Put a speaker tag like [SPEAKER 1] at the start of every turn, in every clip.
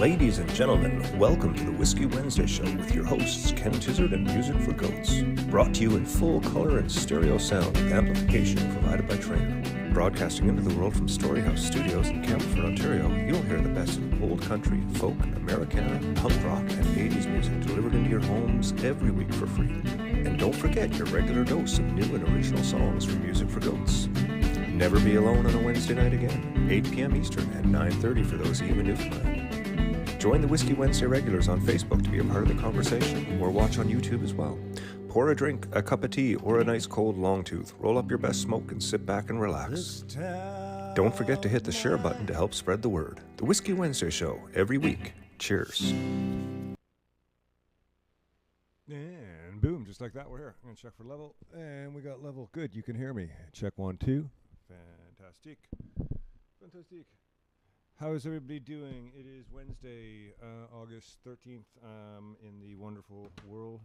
[SPEAKER 1] Ladies and gentlemen, welcome to the Whiskey Wednesday Show with your hosts, Ken Tizzard and Music for Goats. Brought to you in full color and stereo sound with amplification provided by Trainer. Broadcasting into the world from Storyhouse Studios in Campbellford, Ontario, you'll hear the best of old country, folk, Americana, punk rock, and 80s music delivered into your homes every week for free. And don't forget your regular dose of new and original songs from Music for Goats. Never be alone on a Wednesday night again, 8 p.m. Eastern and 9:30 for those of you in Newfoundland. Join the Whiskey Wednesday regulars on Facebook to be a part of the conversation, or watch on YouTube as well. Pour a drink, a cup of tea, or a nice cold long tooth. Roll up your best smoke and sit back and relax. Don't forget to hit the share button to help spread the word. The Whiskey Wednesday Show, every week. Cheers.
[SPEAKER 2] And boom, just like that, we're here. I'm going to check for level, and we got level. Good, you can hear me. Check 1, 2. Fantastic. Fantastic. How is everybody doing? It is Wednesday, August 13th, in the wonderful world.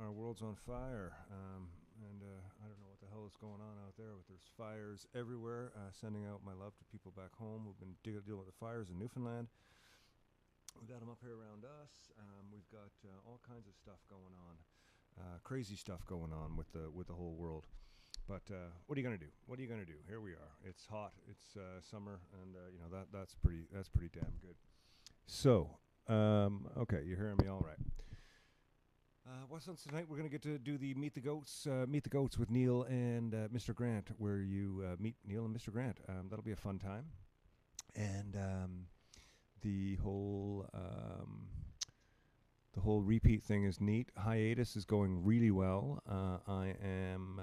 [SPEAKER 2] Our world's on fire, and I don't know what the hell is going on out there, but there's fires everywhere. Sending out my love to people back home who've been dealing with the fires in Newfoundland. We've got them up here around us. We've got all kinds of stuff going on, crazy stuff going on with the whole world. But what are you gonna do? What are you gonna do? Here we are. It's hot. It's summer, and that's pretty damn good. So, okay, you're hearing me all right. What's on tonight? We're gonna get to do the Meet the Goats with Neil and Mr. Grant, where you meet Neil and Mr. Grant. That'll be a fun time, and the whole repeat thing is neat. Hiatus is going really well. I am,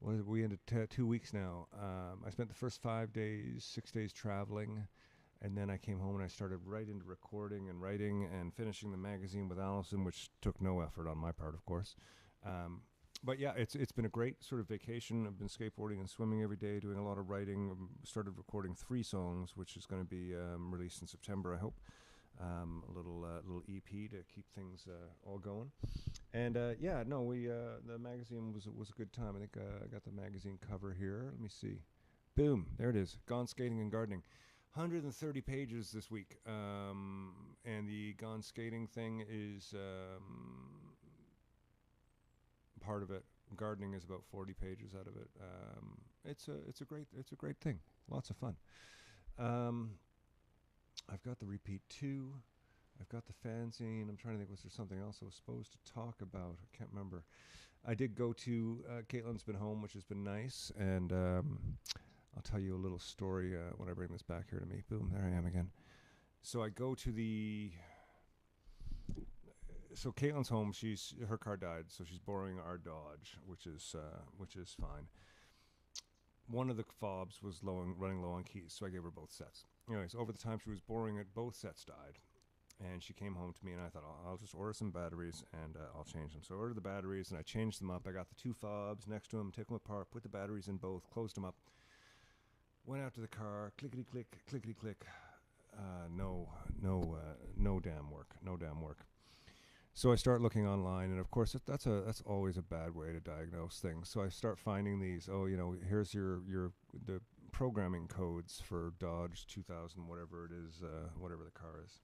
[SPEAKER 2] we into 2 weeks now. I spent the first 6 days traveling, and then I came home and I started right into recording and writing and finishing the magazine with Allison, which took no effort on my part, of course. But yeah, it's been a great sort of vacation. I've been skateboarding and swimming every day, doing a lot of writing. Started recording 3 songs, which is going to be released in September, I hope. A little EP to keep things all going. And the magazine was a good time. I think I got the magazine cover here. Let me see. Boom, there it is. Gone Skating and Gardening. 130 pages this week. And the Gone Skating thing is part of it. Gardening is about 40 pages out of it. It's a great thing. Lots of fun. I've got the repeat 2. I've got the fanzine. I'm trying to think, was there something else I was supposed to talk about? I can't remember. I did go to Caitlin's been home, which has been nice, and I'll tell you a little story when I bring this back here to me. Boom, there I am again. So I go to So Caitlin's home. Her car died, so she's borrowing our Dodge, which is fine. One of the fobs was running low on keys, so I gave her both sets. Anyways, over the time she was borrowing it, both sets died, and she came home to me, and I thought, I'll just order some batteries, and I'll change them. So I ordered the batteries, and I changed them up. I got the 2 fobs next to them, took them apart, put the batteries in both, closed them up, went out to the car, clickety-click, clickety-click. No damn work. So I start looking online, and of course that's always a bad way to diagnose things. So I start finding these. Here's the programming codes for Dodge 2000, whatever it is, whatever the car is.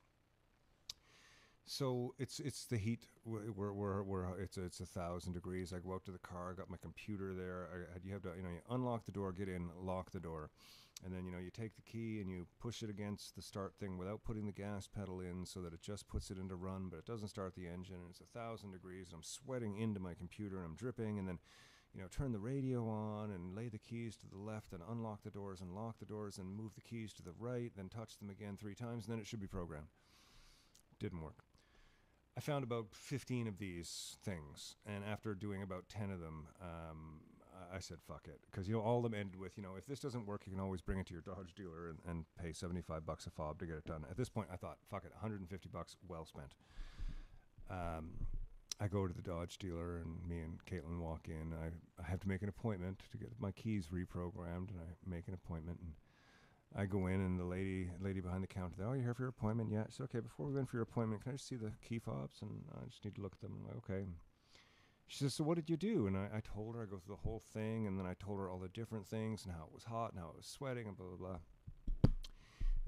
[SPEAKER 2] So it's the heat. It's 1,000 degrees. I go out to the car. I got my computer there. You have to you unlock the door, get in, lock the door. And then, you take the key and you push it against the start thing without putting the gas pedal in, so that it just puts it into run, but it doesn't start the engine. And it's 1,000 degrees, and I'm sweating into my computer, and I'm dripping. And then, turn the radio on and lay the keys to the left and unlock the doors and lock the doors and move the keys to the right, then touch them again 3 times, and then it should be programmed. Didn't work. I found about 15 of these things, and after doing about 10 of them, I said, fuck it. Because, all of them ended with, if this doesn't work, you can always bring it to your Dodge dealer and pay $75 a fob to get it done. At this point, I thought, fuck it, $150, well spent. I go to the Dodge dealer, and me and Caitlin walk in. I have to make an appointment to get my keys reprogrammed, and I make an appointment. And I go in, and the lady behind the counter, you're here for your appointment? Yeah. She said, okay, before we go in for your appointment, can I just see the key fobs? And I just need to look at them. I'm like, okay. She says, so what did you do? And I told her, I go through the whole thing, and then I told her all the different things and how it was hot and how it was sweating and blah, blah, blah.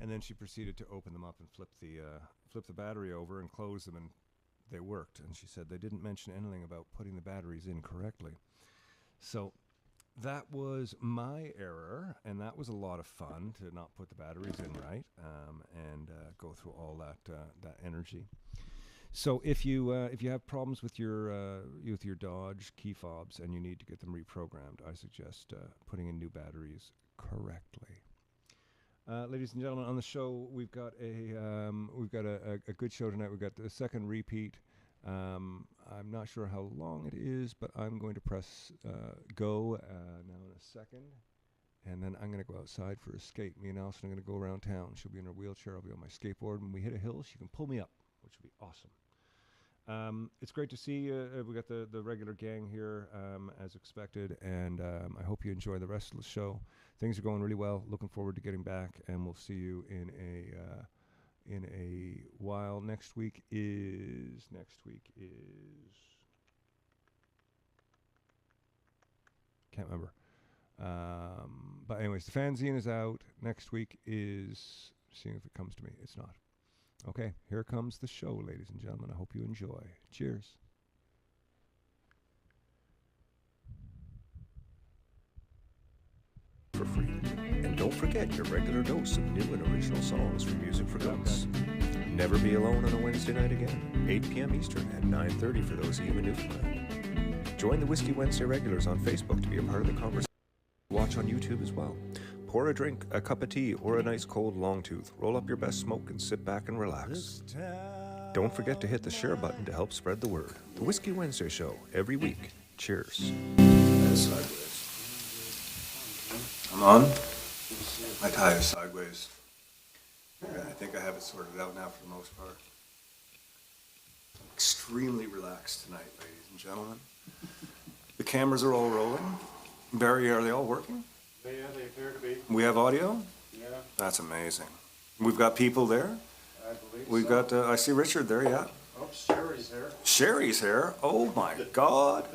[SPEAKER 2] And then she proceeded to open them up and flip the battery over and close them, and they worked. And she said they didn't mention anything about putting the batteries in correctly. So that was my error, and that was a lot of fun to not put the batteries in right, and go through all that energy. So if you have problems with your Dodge key fobs and you need to get them reprogrammed, I suggest putting in new batteries correctly. Ladies and gentlemen, on the show we've got a good show tonight. We've got the second repeat. I'm not sure how long it is, but I'm going to press go now in a second, and then I'm going to go outside for a skate. Me and Alison are going to go around town. She'll be in her wheelchair. I'll be on my skateboard. When we hit a hill, she can pull me up, which will be awesome. It's great to see we got the regular gang here as expected, and I hope you enjoy the rest of the show. Things are going really well. Looking forward to getting back, and we'll see you in a while. Next week is can't remember. But anyways, the fanzine is out. Next week is seeing if it comes to me. It's not. Okay, here comes the show, ladies and gentlemen. I hope you enjoy. Cheers.
[SPEAKER 1] For free. And don't forget your regular dose of new and original songs from Music for Goats. Never be alone on a Wednesday night again. 8 p.m. Eastern and 9:30 for those of you in Newfoundland. Join the Whiskey Wednesday regulars on Facebook to be a part of the conversation. Watch on YouTube as well. Pour a drink, a cup of tea, or a nice cold long tooth. Roll up your best smoke and sit back and relax. Don't forget to hit the share button to help spread the word. The Whiskey Wednesday Show, every week. Cheers.
[SPEAKER 2] Sideways. I'm on. My tie is sideways. Okay, I think I have it sorted out now for the most part. I'm extremely relaxed tonight, ladies and gentlemen. The cameras are all rolling. Barry, are they all working?
[SPEAKER 3] Yeah, they appear to be.
[SPEAKER 2] We have audio?
[SPEAKER 3] Yeah,
[SPEAKER 2] That's amazing. We've got people there.
[SPEAKER 3] I believe
[SPEAKER 2] We've
[SPEAKER 3] so.
[SPEAKER 2] got, I see Richard there, yeah.
[SPEAKER 3] Oh, Sherry's there.
[SPEAKER 2] Sherry's here. Oh my God.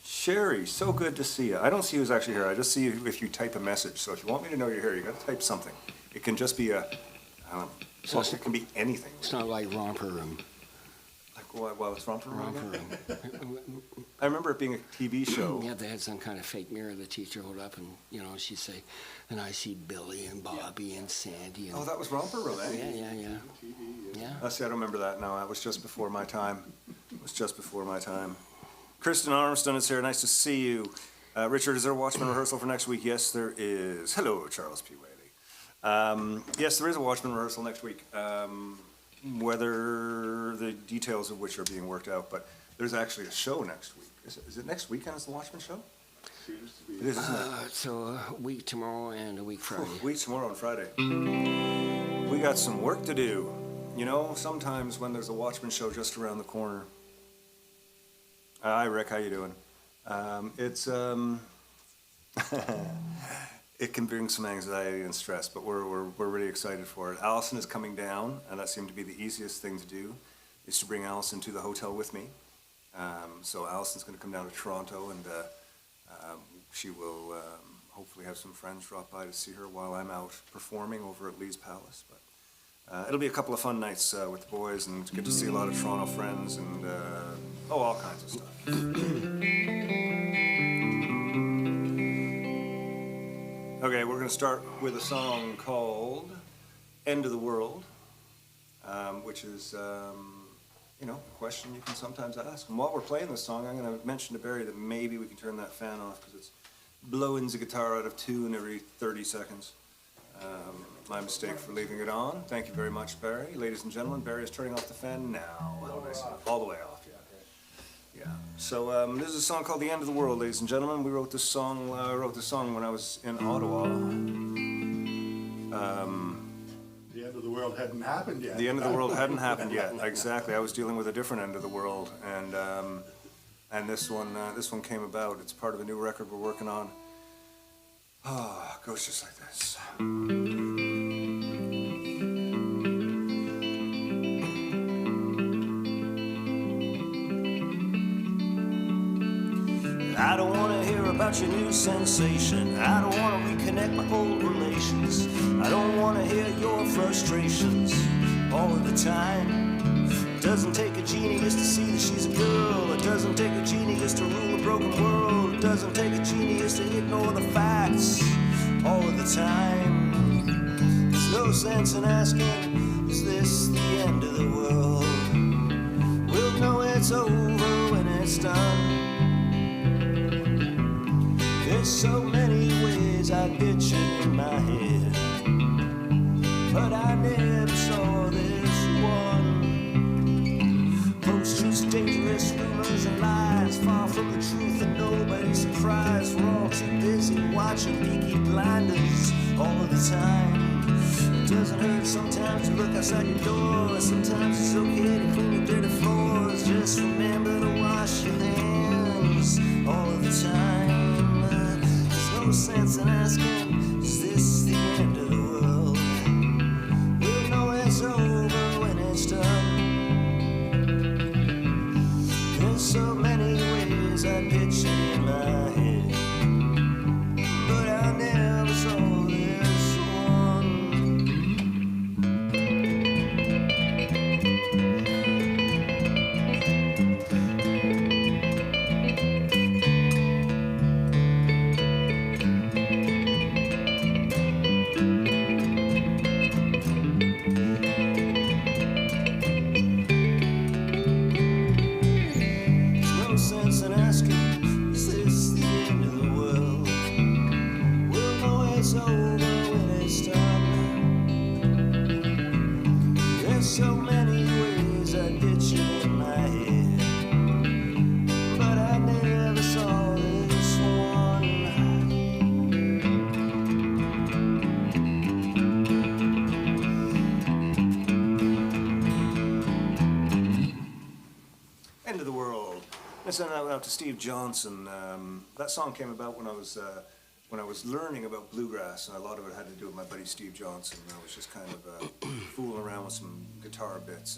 [SPEAKER 2] Sherry, so good to see you. I don't see who's actually here. I just see you if you type a message. So if you want me to know you're here, you got to type something. It can just be a, I don't know.
[SPEAKER 4] So
[SPEAKER 2] It can be anything.
[SPEAKER 4] It's not like romper room.
[SPEAKER 2] Like, what's wrong for
[SPEAKER 4] Romper
[SPEAKER 2] room?
[SPEAKER 4] room.
[SPEAKER 2] I remember it being a TV show.
[SPEAKER 4] Yeah, they had some kind of fake mirror the teacher hold up, and she'd say, and I see Billy and Bobby and Sandy. And
[SPEAKER 2] Oh, that was Romper Room, eh?
[SPEAKER 4] Yeah.
[SPEAKER 2] See, I don't remember that now. That was just before my time. It was just before my time. Kristen Armstrong is here. Nice to see you. Richard, is there a Watchman rehearsal for next week? Yes, there is. Hello, Charles P. Whaley. Yes, there is a Watchman rehearsal next week. Whether the details of which are being worked out, but there's actually a show next week. Is it next weekend is the Watchman show?
[SPEAKER 3] Seems to be.
[SPEAKER 2] It is, isn't it?
[SPEAKER 4] So a week tomorrow and a week Friday.
[SPEAKER 2] Week tomorrow and Friday. We got some work to do. You know, sometimes when there's a Watchman show just around the corner. Hi, Rick. How you doing? It can bring some anxiety and stress, but we're really excited for it. Allison is coming down, and that seemed to be the easiest thing to do, is to bring Allison to the hotel with me. So Allison's going to come down to Toronto, and she will hopefully have some friends drop by to see her while I'm out performing over at Lee's Palace. But it'll be a couple of fun nights with the boys, and get to see a lot of Toronto friends, and all kinds of stuff. Okay, we're going to start with a song called End of the World, which is, a question you can sometimes ask. And while we're playing this song, I'm going to mention to Barry that maybe we can turn that fan off because it's blowing the guitar out of tune every 30 seconds. My mistake for leaving it on. Thank you very much, Barry. Ladies and gentlemen, Barry is turning off the fan now. All the way off, yeah. Yeah. So this is a song called "The End of the World," ladies and gentlemen. We wrote this song. I wrote this song when I was in Ottawa.
[SPEAKER 3] The end of the world hadn't happened yet.
[SPEAKER 2] The end of the world hadn't happened yet. Exactly. I was dealing with a different end of the world, and this one came about. It's part of a new record we're working on. Oh, it goes just like this.
[SPEAKER 5] I don't wanna hear about your new sensation. I don't wanna reconnect my old relations. I don't wanna hear your frustrations all of the time. Doesn't take a genius to see that she's a girl. It doesn't take a genius to rule a broken world. It doesn't take a genius to ignore the facts all of the time. There's no sense in asking, is this the end of the world? We'll know it's over when it's done. There's so many ways I picture in my head, but I never saw this one. Post-truths, dangerous rumors and lies, far from the truth and nobody's surprised. We're all too busy watching Peaky Blinders all of the time. It doesn't hurt sometimes to look outside your door. Sometimes it's okay to clean your dirty floors. Just remember to wash your hands all of the time. There's no sense in asking, is this the end of the world? We'll know it's over when it's done. There's so many ways I picture in my head, but I never saw this one. There's no sense in asking, is this the end of the world? We'll know it's over when it's done. There's so many ways I picture in my head, but I never saw this one. End of the world. Listen, I went out to Steve Johnson. That song came about when I was learning about bluegrass, and a lot of it had to do with my buddy Steve Johnson. I was just kind of fooling around with some guitar bits,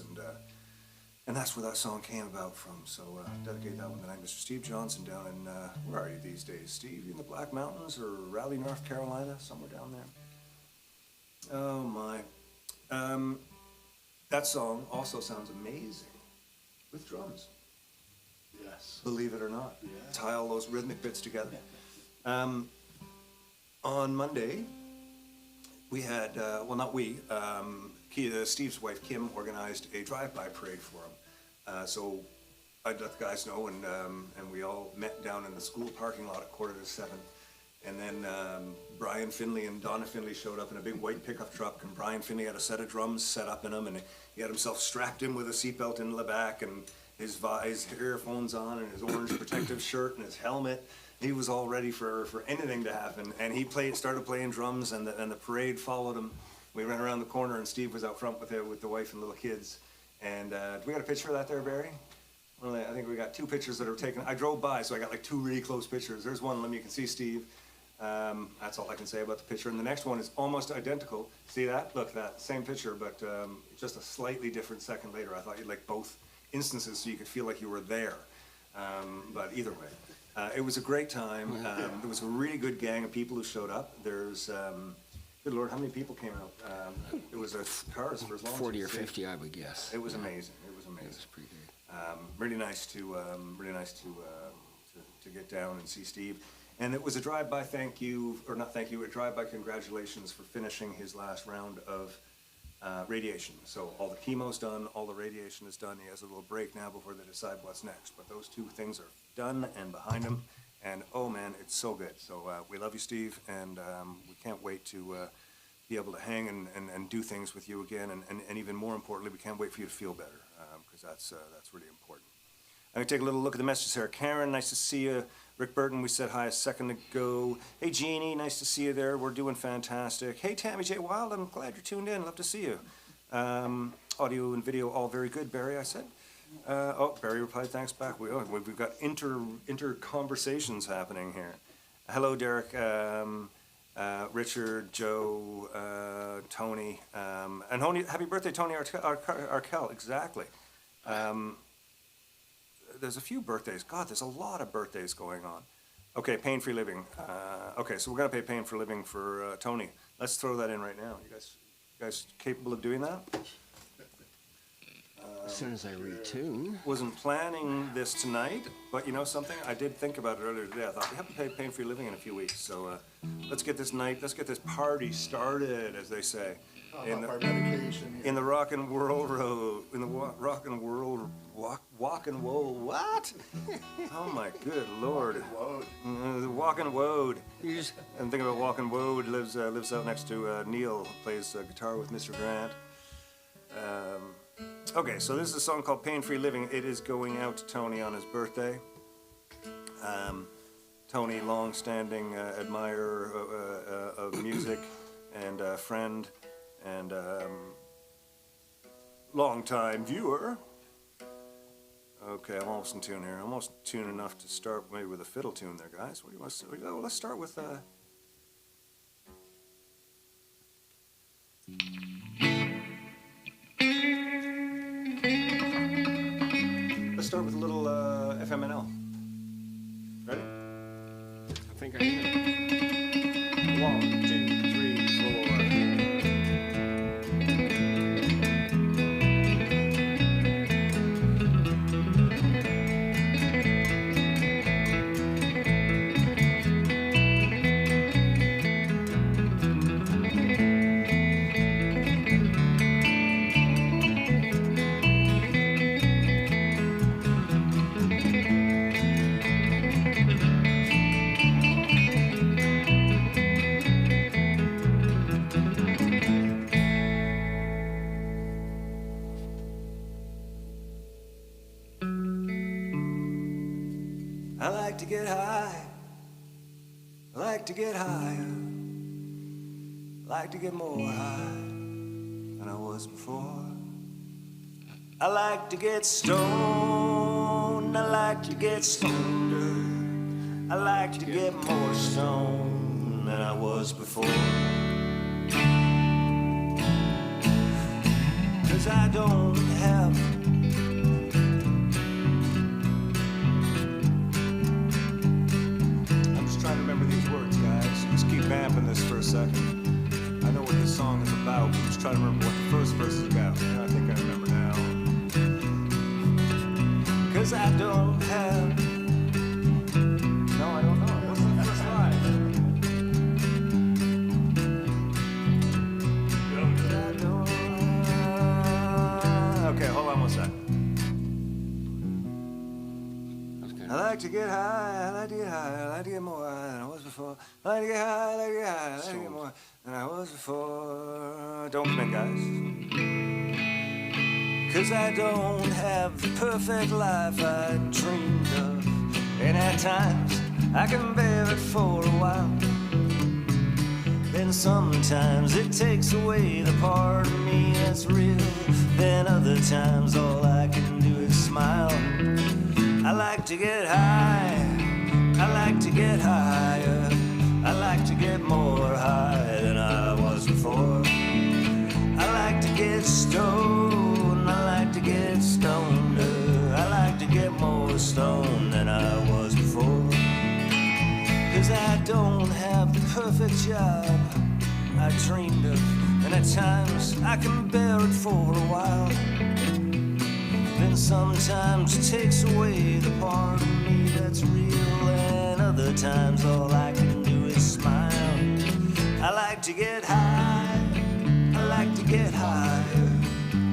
[SPEAKER 5] and that's where that song came about from. So dedicate that one tonight, Mr. Steve Johnson down in where are you these days, Steve? You in the Black Mountains or Raleigh, North Carolina, somewhere down there? Oh my. That song also sounds amazing with drums.
[SPEAKER 3] Yes.
[SPEAKER 5] Believe it or not.
[SPEAKER 3] Yeah.
[SPEAKER 5] Tie all those rhythmic bits together. On Monday, we had, well, not we, Steve's wife, Kim, organized a drive-by parade for him. So I let the guys know, and we all met down in the school parking lot at 6:45. And then Brian Finley and Donna Finley showed up in a big white pickup truck, and Brian Finley had a set of drums set up in him, and he had himself strapped in with a seatbelt in the back, and his earphones on, and his orange protective shirt, and his helmet. He was all ready for anything to happen, and he started playing drums, and the parade followed him. We ran around the corner, and Steve was out front with the wife and little kids. And do we got a picture of that there, Barry? Well, I think we got two pictures that are taken. I drove by, so I got like two really close pictures. There's one of them, you can see Steve. That's all I can say about the picture. And the next one is almost identical. See that? Look, that same picture, but just a slightly different second later. I thought you'd like both instances so you could feel like you were there. But either way, it was a great time. There was a really good gang of people who showed up. There's, good Lord, how many people came out? It was cars for as long as
[SPEAKER 4] 40 or 50, I would guess.
[SPEAKER 5] It was amazing. It was amazing.
[SPEAKER 4] It was pretty good.
[SPEAKER 5] Really nice to get down and see Steve. And it was a drive-by thank you, or not thank you, a drive-by congratulations for finishing his last round of radiation. So all the chemo's done, all the radiation is done. He has a little break now before they decide what's next. But those two things are done and behind him. And oh man, it's so good. So we love you, Steve, and we can't wait to be able to hang and do things with you again. And even more importantly, we can't wait for you to feel better, because that's really important. I'm going to take a little look at the messages here. Karen, nice to see you. Rick Burton, we said hi a second ago. Hey, Jeannie, nice to see you there. We're doing fantastic. Hey, Tammy J. Wild, I'm glad you're tuned in. Love to see you. Audio and video, all very good, Barry, I said. Barry replied, thanks back. We've got inter-conversations happening here. Hello, Derek, Richard, Joe, Tony. And happy birthday, Tony Arkell, exactly. There's a few birthdays. God, there's a lot of birthdays going on. Okay, pain-free living. Okay, so we're gonna play pain for living for Tony. Let's throw that in right now. You guys capable of doing that?
[SPEAKER 4] As soon as I retune.
[SPEAKER 5] Wasn't planning this tonight, but you know something? I did think about it earlier today. I thought we have to pay pain-free living in a few weeks, so let's get this party started, as they say. In the,
[SPEAKER 3] medication.
[SPEAKER 5] in the rock and world road, in the rock and world walk and woe. What? Oh my good lord! The walk and woad. I'm thinking about walk and woad. Lives out next to Neil. Plays guitar with Mr. Grant. Okay, so this is a song called Pain Free Living. It is going out to Tony on his birthday. Tony, long-standing admirer of music and friend and long-time viewer. Okay, I'm almost in tune here. I'm almost in tune enough to start maybe with a fiddle tune there, guys. What do you want to say? Well, let's start with... Let's start with a little FMNL. Ready?
[SPEAKER 4] I think I am.
[SPEAKER 5] 1, 2, 3, 4. I like to get high, I like to get higher, I like to get more high than I was before. I like to get stoned, I like to get stoneder, I like to get more stoned than I was before. 'Cause I don't have trying to remember these words, guys. Just keep vamping this for a second. I know what this song is about, but I'm just trying to remember what the first verse is about. And I think I remember now. 'Cause I don't have... No, I don't know. What's the first line? 'Cause I don't... Okay, hold on one sec. I like to get high, I like to get high, I like to get more high than I was before. I like to get high, I like to get high, I like to get more than I was before. Don't commit, guys. 'Cause I don't have the perfect life I dreamed of. And at times I can bear it for a while. Then sometimes it takes away the part of me that's real. Then other times all I can do is smile. I like to get high, I like to get higher, I like to get more high than I was before. I like to get stoned, I like to get stoneder, I like to get more stoned than I was before. 'Cause I don't have the perfect job I dreamed of, and at times I can bear it for a while. Then sometimes it takes away the part of me that's real, and other times all I can do is smile. I like to get high, I like to get higher,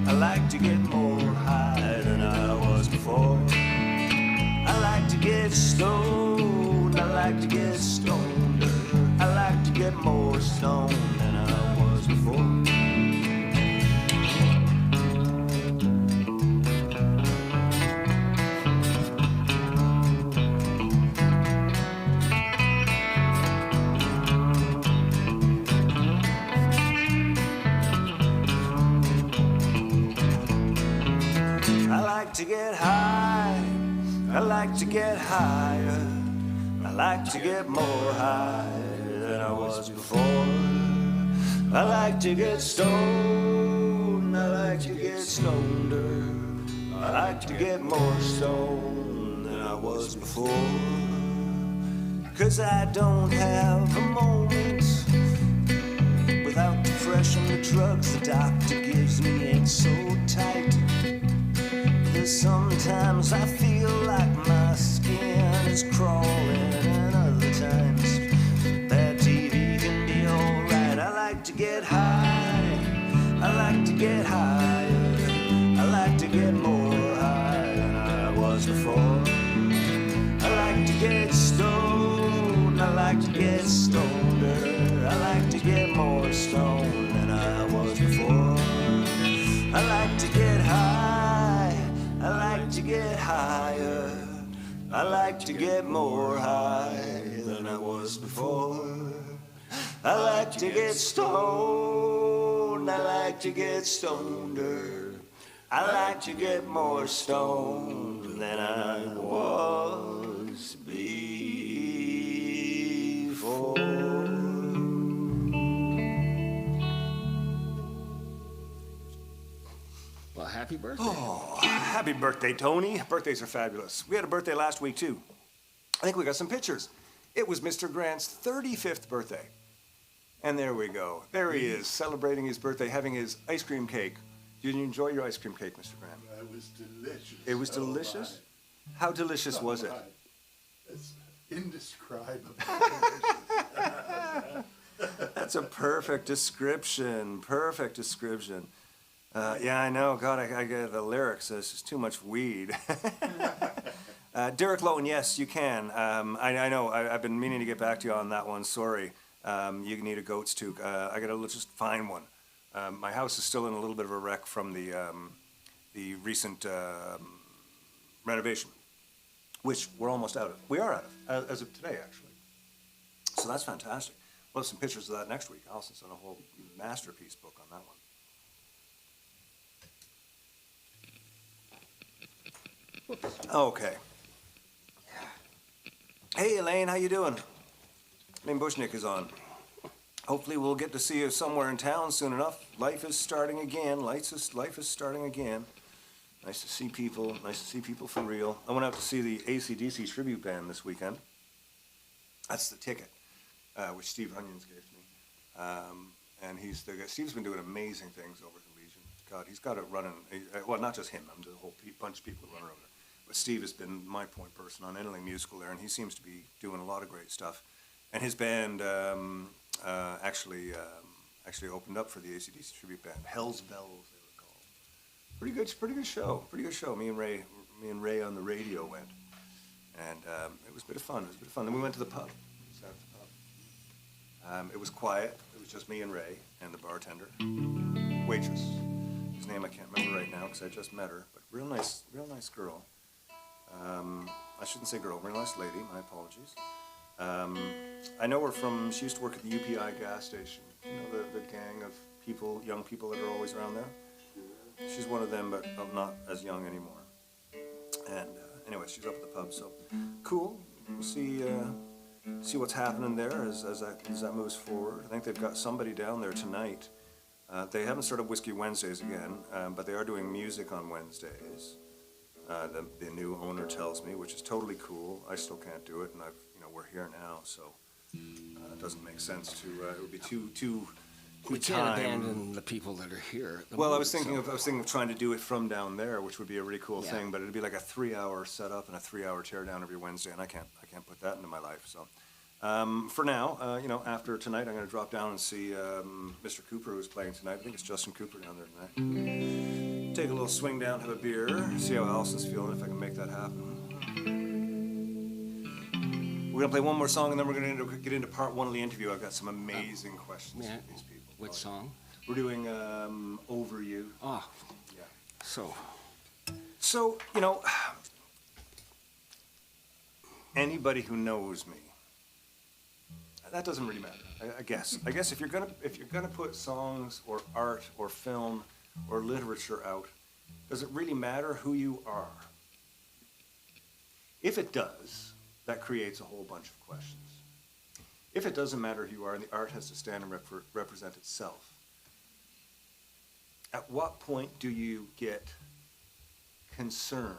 [SPEAKER 5] I like to get more high than I was before. I like to get stoned, I like to get stoned, I like to get more stoned than I was before. To get high, I like to get higher, I like to get more high than I was before. I like to get stoned, I like to get stoneder, I like to get more stoned than I was before. 'cause I don't have a moment without depression. The drugs the doctor gives me ain't so tight. 'Cause sometimes I feel like my skin is crawling, and other times bad TV can be alright. I like to get high, I like to get higher, I like to get more high than I was before. I like to get stoned, I like to get stoneder, I like to get more stoned than I was before. I like to get high, I like to get higher, I like to get more high than I was before. I like to get stoned, I like to get stoneder, I like to get more stoned than I was before.
[SPEAKER 4] Well, happy birthday.
[SPEAKER 5] Oh, happy birthday, Tony. Birthdays are fabulous. We had a birthday last week, too. I think we got some pictures. It was Mr. Grant's 35th birthday. And there we go. There he is, celebrating his birthday, having his ice cream cake. Did you enjoy your ice cream cake, Mr. Grant?
[SPEAKER 3] It was delicious.
[SPEAKER 5] It was delicious? How delicious was it?
[SPEAKER 3] It's indescribable.
[SPEAKER 5] That's a perfect description. Perfect description. Yeah, I know. God, I get the lyrics. This is too much weed. Derek Lowen, yes, you can. I know. I've been meaning to get back to you on that one. Sorry. You need a goat's toque. I gotta just find one. My house is still in a little bit of a wreck from the recent renovation, which we're almost out of. We are out of, as of today, actually. So that's fantastic. We'll have some pictures of that next week. Allison's done a whole masterpiece book on that one. Okay. Hey, Elaine, how you doing? Elaine Bushnick is on. Hopefully we'll get to see you somewhere in town soon enough. Life is starting again. Life is starting again. Nice to see people. Nice to see people for real. I went out to see the AC/DC tribute band this weekend. That's the ticket, which Steve Onions gave to me. And Steve's been doing amazing things over at the Legion. God, he's got it running. Well, not just him. I'm the whole bunch of people running over there. But Steve has been my point person on anything musical there, and he seems to be doing a lot of great stuff. And his band actually opened up for the AC/DC tribute band. Hell's Bells, they were called. Pretty good show. Pretty good show. Me and Ray on the radio went, and it was a bit of fun. Then we went to the pub. Sat at the pub. It was quiet. It was just me and Ray and the bartender, waitress. His name I can't remember right now because I just met her, but real nice girl. I shouldn't say girl, real nice lady. My apologies. I know her from, she used to work at the UPI gas station. You know, the gang of people, young people that are always around there? She's one of them, but not as young anymore. And anyway, she's up at the pub, so cool. We'll see what's happening there as that moves forward. I think they've got somebody down there tonight. They haven't started Whiskey Wednesdays again, but they are doing music on Wednesdays. The new owner tells me, which is totally cool. I still can't do it, and we're here now, so it doesn't make sense to. It would be too
[SPEAKER 4] We can't abandon the people that are here. At the
[SPEAKER 5] Well, I
[SPEAKER 4] moment,
[SPEAKER 5] was thinking of trying to do it from down there, which would be a really cool
[SPEAKER 4] Yeah.
[SPEAKER 5] thing. But it'd be like a 3-hour setup and a 3-hour teardown every Wednesday, and I can't put that into my life. So, for now, after tonight, I'm going to drop down and see Mr. Cooper, who's playing tonight. I think it's Justin Cooper down there tonight. Take a little swing down, have a beer, see how Allison's feeling, if I can make that happen. We're going to play one more song, and then we're going to get into part one of the interview. I've got some amazing questions
[SPEAKER 4] Yeah.
[SPEAKER 5] for these people.
[SPEAKER 4] Which song?
[SPEAKER 5] We're doing Over You.
[SPEAKER 4] Oh,
[SPEAKER 5] Yeah.
[SPEAKER 4] so
[SPEAKER 5] So, anybody who knows me, that doesn't really matter. I guess if you're gonna put songs or art or film or literature out, does it really matter who you are? If it does, that creates a whole bunch of questions. If it doesn't matter who you are and the art has to stand and represent itself, at what point do you get concerned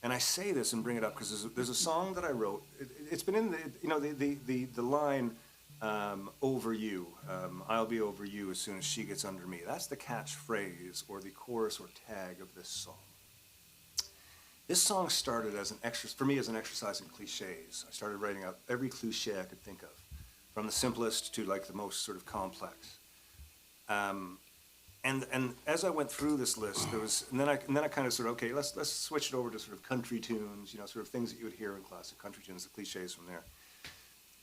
[SPEAKER 5] And I say this and bring it up because there's a song that I wrote. It's been in the line, over you, I'll be over you as soon as she gets under me. That's the catchphrase or the chorus or tag of this song. This song started as for me as an exercise in cliches. I started writing out every cliche I could think of, from the simplest to like the most sort of complex. And as I went through this list, and then I kind of sort of, okay, let's switch it over to sort of country tunes, sort of things that you would hear in classic country tunes, the cliches from there.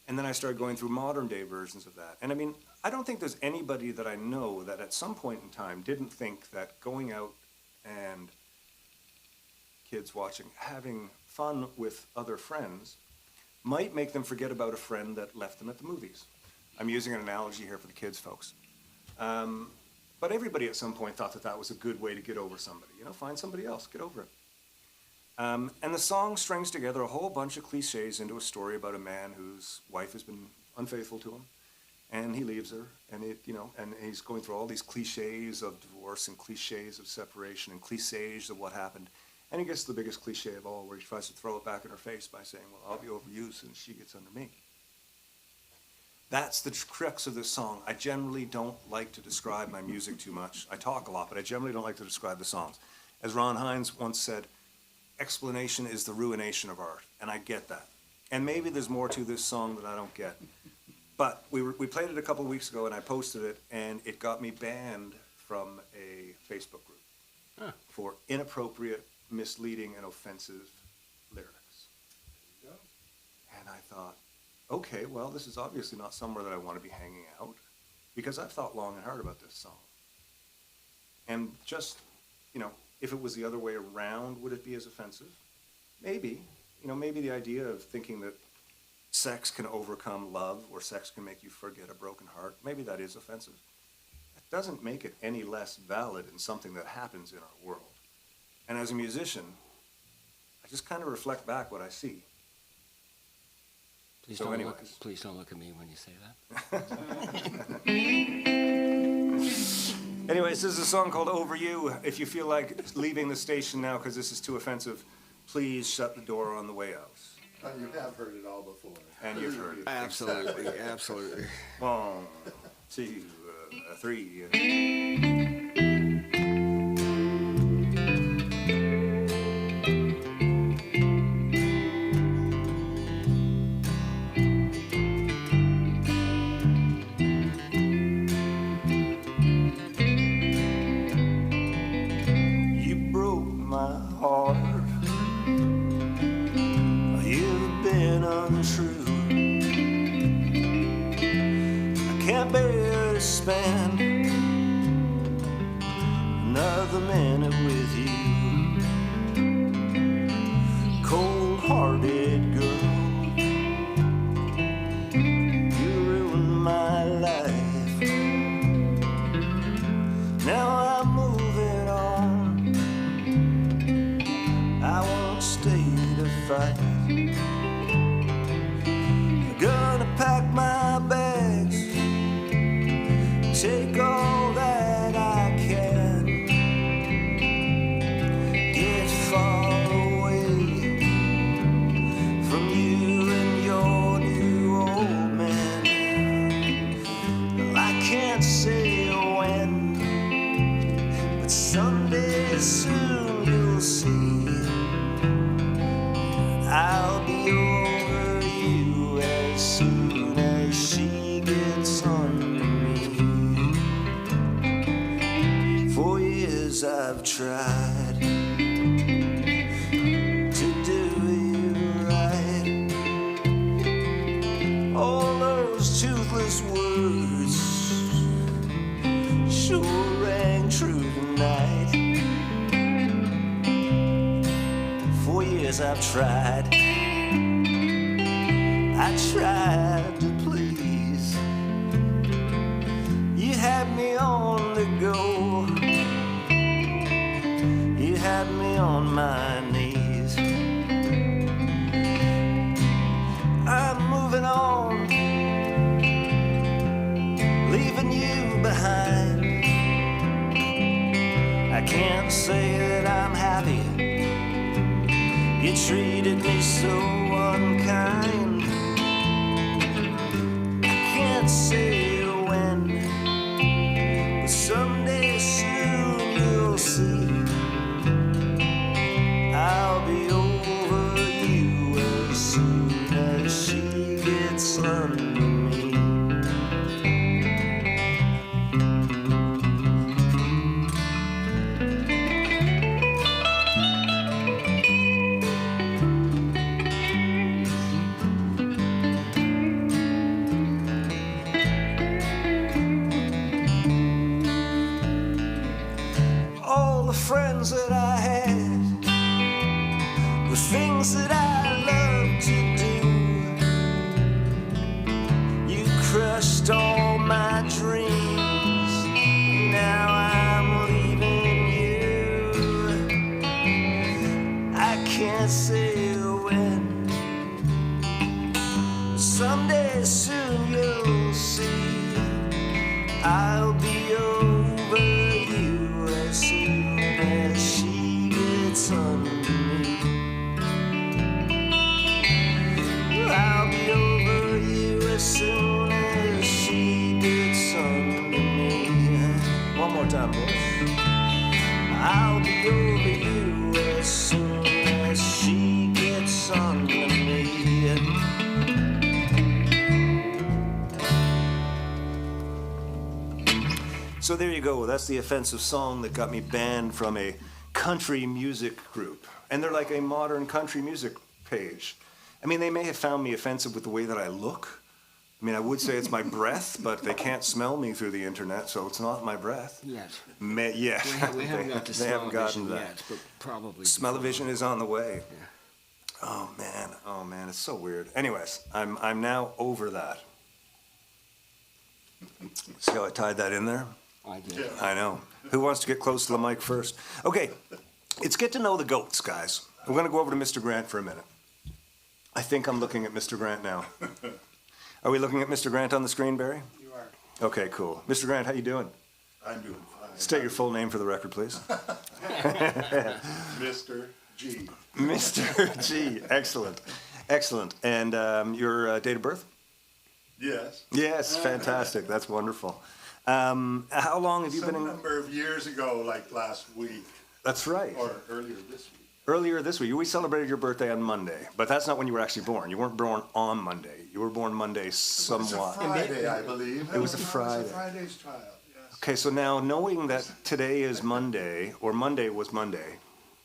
[SPEAKER 5] And then I started going through modern day versions of that. And I mean, I don't think there's anybody that I know that at some point in time didn't think that going out and kids watching, having fun with other friends might make them forget about a friend that left them at the movies. I'm using an analogy here for the kids, folks. But everybody at some point thought that was a good way to get over somebody. Find somebody else, get over it. And the song strings together a whole bunch of cliches into a story about a man whose wife has been unfaithful to him, and he leaves her, and and he's going through all these cliches of divorce and cliches of separation and cliches of what happened. And he gets to the biggest cliche of all, where he tries to throw it back in her face by saying, well, I'll be over you since she gets under me. That's the crux of this song. I generally don't like to describe my music too much. I talk a lot, but I generally don't like to describe the songs. As Ron Hines once said, explanation is the ruination of art, and I get that. And maybe there's more to this song that I don't get. But we played it a couple of weeks ago, and I posted it, and it got me banned from a Facebook group for inappropriate, misleading, and offensive lyrics. And I thought, okay, well, this is obviously not somewhere that I want to be hanging out, because I've thought long and hard about this song. And just, if it was the other way around, would it be as offensive? Maybe. Maybe the idea of thinking that sex can overcome love or sex can make you forget a broken heart, maybe that is offensive. That doesn't make it any less valid in something that happens in our world. And as a musician, I just kind of reflect back what I see.
[SPEAKER 4] Please don't look at me when you say that.
[SPEAKER 5] Anyways, this is a song called Over You. If you feel like leaving the station now because this is too offensive, please shut the door on the way out.
[SPEAKER 3] You have heard it all before.
[SPEAKER 5] And you've heard it.
[SPEAKER 4] Absolutely, absolutely.
[SPEAKER 5] 1, 2, 3. Spend another minute with you, cold-hearted girl. You ruined my life. Now I'm moving on. I won't stay to fight. I'm gonna pack my bags, take all that I can, get far away from you and your new old man. Well, I can't say when, but someday soon you'll see I'll be over you as soon as she gets on. I've tried to do you right. All those toothless words sure rang true tonight. 4 years I've tried. I tried to please. You had me on the go. You had me on my knees. I'm moving on, leaving you behind. I can't say that I'm happy You treated me so unkind. I can't say when, but someday soon you'll see. I'll be over you as soon as she gets under me. All the friends that I had, the things that I love to do, you crushed all my dreams. Now I'm leaving you. I can't say when. Someday soon you'll see. I'll be over you as soon as she gets under me. I'll be over you as soon as she gets under me. One more time, boys. I'll be over you as soon as she gets under me. So there you go. That's the offensive song that got me banned from a country music group. And they're like a modern country music page. I mean, they may have found me offensive with the way that I look. I mean, I would say it's my breath, but they can't smell me through the internet, so it's not my breath.
[SPEAKER 4] Yes.
[SPEAKER 5] Yeah.
[SPEAKER 4] We haven't got to
[SPEAKER 5] They haven't
[SPEAKER 4] smell-o-vision
[SPEAKER 5] gotten that.
[SPEAKER 4] yet, but probably.
[SPEAKER 5] Smell-o-vision is on the way.
[SPEAKER 4] Yeah.
[SPEAKER 5] Oh man, it's so weird. Anyways, I'm now over that. See how I tied that in there?
[SPEAKER 4] I did.
[SPEAKER 5] I know. Who wants to get close to the mic first? Okay, it's get to know the goats, guys. We're going to go over to Mr. Grant for a minute. I think I'm looking at Mr. Grant now. Are we looking at Mr. Grant on the screen, Barry?
[SPEAKER 3] You are.
[SPEAKER 5] Okay, cool. Mr. Grant, how you doing?
[SPEAKER 3] I'm doing fine.
[SPEAKER 5] State your full name for the record, please.
[SPEAKER 3] Mr. G.
[SPEAKER 5] Mr. G. Excellent. Excellent. And your date of birth?
[SPEAKER 3] Yes.
[SPEAKER 5] Yes, fantastic. That's wonderful. How long have you been
[SPEAKER 3] Some
[SPEAKER 5] in?
[SPEAKER 3] number of years ago, like last week,
[SPEAKER 5] That's right.
[SPEAKER 3] or earlier this week.
[SPEAKER 5] Earlier this week, we celebrated your birthday on Monday, but that's not when you were actually born. You weren't born on Monday. You were born Monday somewhat.
[SPEAKER 3] It was a Friday, I believe.
[SPEAKER 5] It was a
[SPEAKER 3] No,
[SPEAKER 5] Friday.
[SPEAKER 3] It was a Friday's child, yes.
[SPEAKER 5] Okay, so now knowing that today is Monday, or Monday was Monday,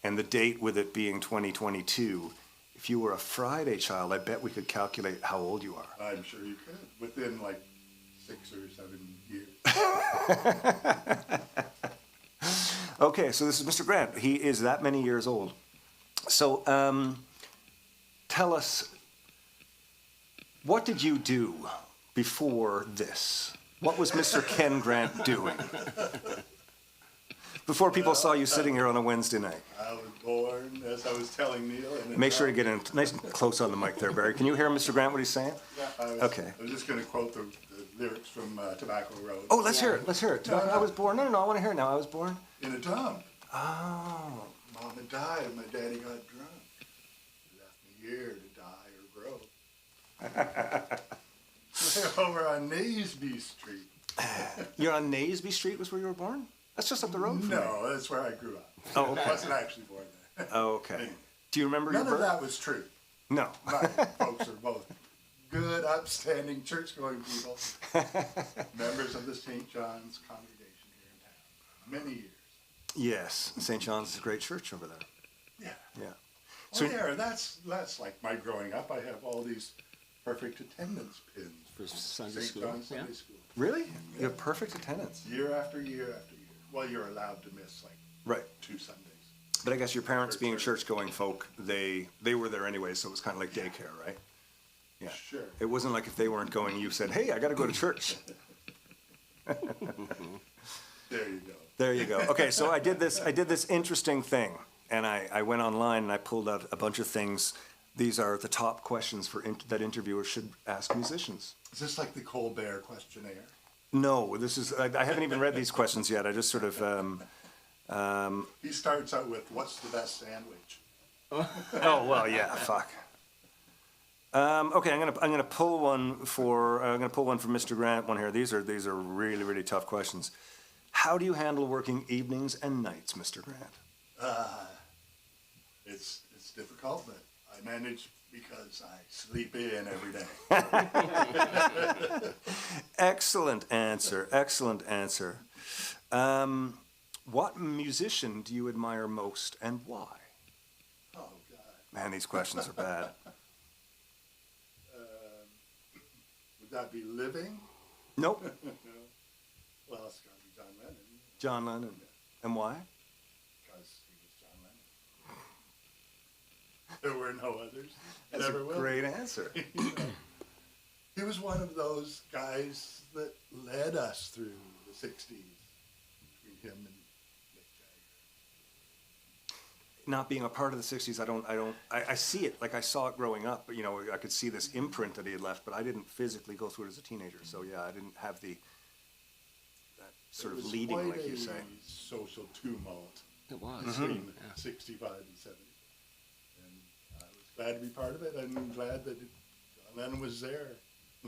[SPEAKER 5] and the date with it being 2022, if you were a Friday child, I bet we could calculate how old you are.
[SPEAKER 3] I'm sure you could, within like 6 or 7 years.
[SPEAKER 5] Okay, so this is Mr. Grant. He is that many years old. So tell us, what did you do before this? What was Mr. Ken Grant doing? Before people saw you sitting here on a Wednesday night.
[SPEAKER 3] I was born, as I was telling Neil.
[SPEAKER 5] Make sure to get in nice and close on the mic there, Barry. Can you hear Mr. Grant, what he's saying? Okay.
[SPEAKER 3] I was just going to quote the lyrics from Tobacco Road.
[SPEAKER 5] Oh, let's hear it. Let's hear it.
[SPEAKER 3] No,
[SPEAKER 5] I was born. No, I want to hear it now. I was born.
[SPEAKER 3] In a dump.
[SPEAKER 5] Oh.
[SPEAKER 3] Mama died, my daddy got drunk. He left me here to die or grow. Over on Naseby Street.
[SPEAKER 5] You're on Naseby Street was where you were born? That's just up the road from me.
[SPEAKER 3] No, that's where I grew up.
[SPEAKER 5] Oh, okay.
[SPEAKER 3] I wasn't actually born there.
[SPEAKER 5] Oh, okay. Do you remember
[SPEAKER 3] None
[SPEAKER 5] your
[SPEAKER 3] of
[SPEAKER 5] birth?
[SPEAKER 3] that was true.
[SPEAKER 5] No.
[SPEAKER 3] My folks are both good, upstanding, church-going people, members of the St. John's congregation here in town. Many years.
[SPEAKER 5] Yes, St. John's is a great church over there.
[SPEAKER 3] Yeah.
[SPEAKER 5] Yeah.
[SPEAKER 3] So yeah, that's like my growing up. I have all these perfect attendance pins
[SPEAKER 4] For Sunday
[SPEAKER 3] St.
[SPEAKER 4] school.
[SPEAKER 3] John's
[SPEAKER 4] Yeah.
[SPEAKER 3] Sunday School.
[SPEAKER 5] Really? You have perfect attendance.
[SPEAKER 3] Year after year after year. Well, you're allowed to miss like
[SPEAKER 5] Right.
[SPEAKER 3] 2 Sundays.
[SPEAKER 5] But I guess your parents
[SPEAKER 3] For
[SPEAKER 5] being
[SPEAKER 3] sure.
[SPEAKER 5] church-going folk, they were there anyway, so it was kind of like daycare, right? Yeah.
[SPEAKER 3] Sure.
[SPEAKER 5] It wasn't like if they weren't going, you said, hey, I got to go to church.
[SPEAKER 3] There you go.
[SPEAKER 5] There you go. Okay, so I did this interesting thing, and I went online and I pulled out a bunch of things. These are the top questions that interviewers should ask musicians.
[SPEAKER 3] Is this like the Colbert questionnaire?
[SPEAKER 5] No, this is, I haven't even read these questions yet. I just sort of,
[SPEAKER 3] He starts out with, what's the best sandwich?
[SPEAKER 5] Oh well, yeah. Fuck. Okay, I'm gonna pull one for Mr. Grant. One here. These are really really tough questions. How do you handle working evenings and nights, Mr. Grant?
[SPEAKER 3] It's difficult, but I manage because I sleep in every day.
[SPEAKER 5] Excellent answer. Excellent answer. What musician do you admire most and why?
[SPEAKER 3] Oh God.
[SPEAKER 5] Man, these questions are bad.
[SPEAKER 3] Would that be living?
[SPEAKER 5] Nope.
[SPEAKER 3] Well, it's got to be John Lennon.
[SPEAKER 5] John Lennon. And why?
[SPEAKER 3] Because he was John Lennon. There were no others.
[SPEAKER 5] That's
[SPEAKER 3] Never
[SPEAKER 5] a
[SPEAKER 3] will.
[SPEAKER 5] great answer.
[SPEAKER 3] He was one of those guys that led us through the 60s, between him and Mick Jagger.
[SPEAKER 5] Not being a part of the 60s, I see it, like I saw it growing up, but you know, I could see this imprint that he had left, but I didn't physically go through it as a teenager, so yeah, I didn't have that sort of leading,
[SPEAKER 3] quite
[SPEAKER 5] like you
[SPEAKER 3] a
[SPEAKER 5] say.
[SPEAKER 3] social tumult
[SPEAKER 4] It was.
[SPEAKER 3] between 65 and 70. And I was glad to be part of it. I'm glad that John Lennon was there,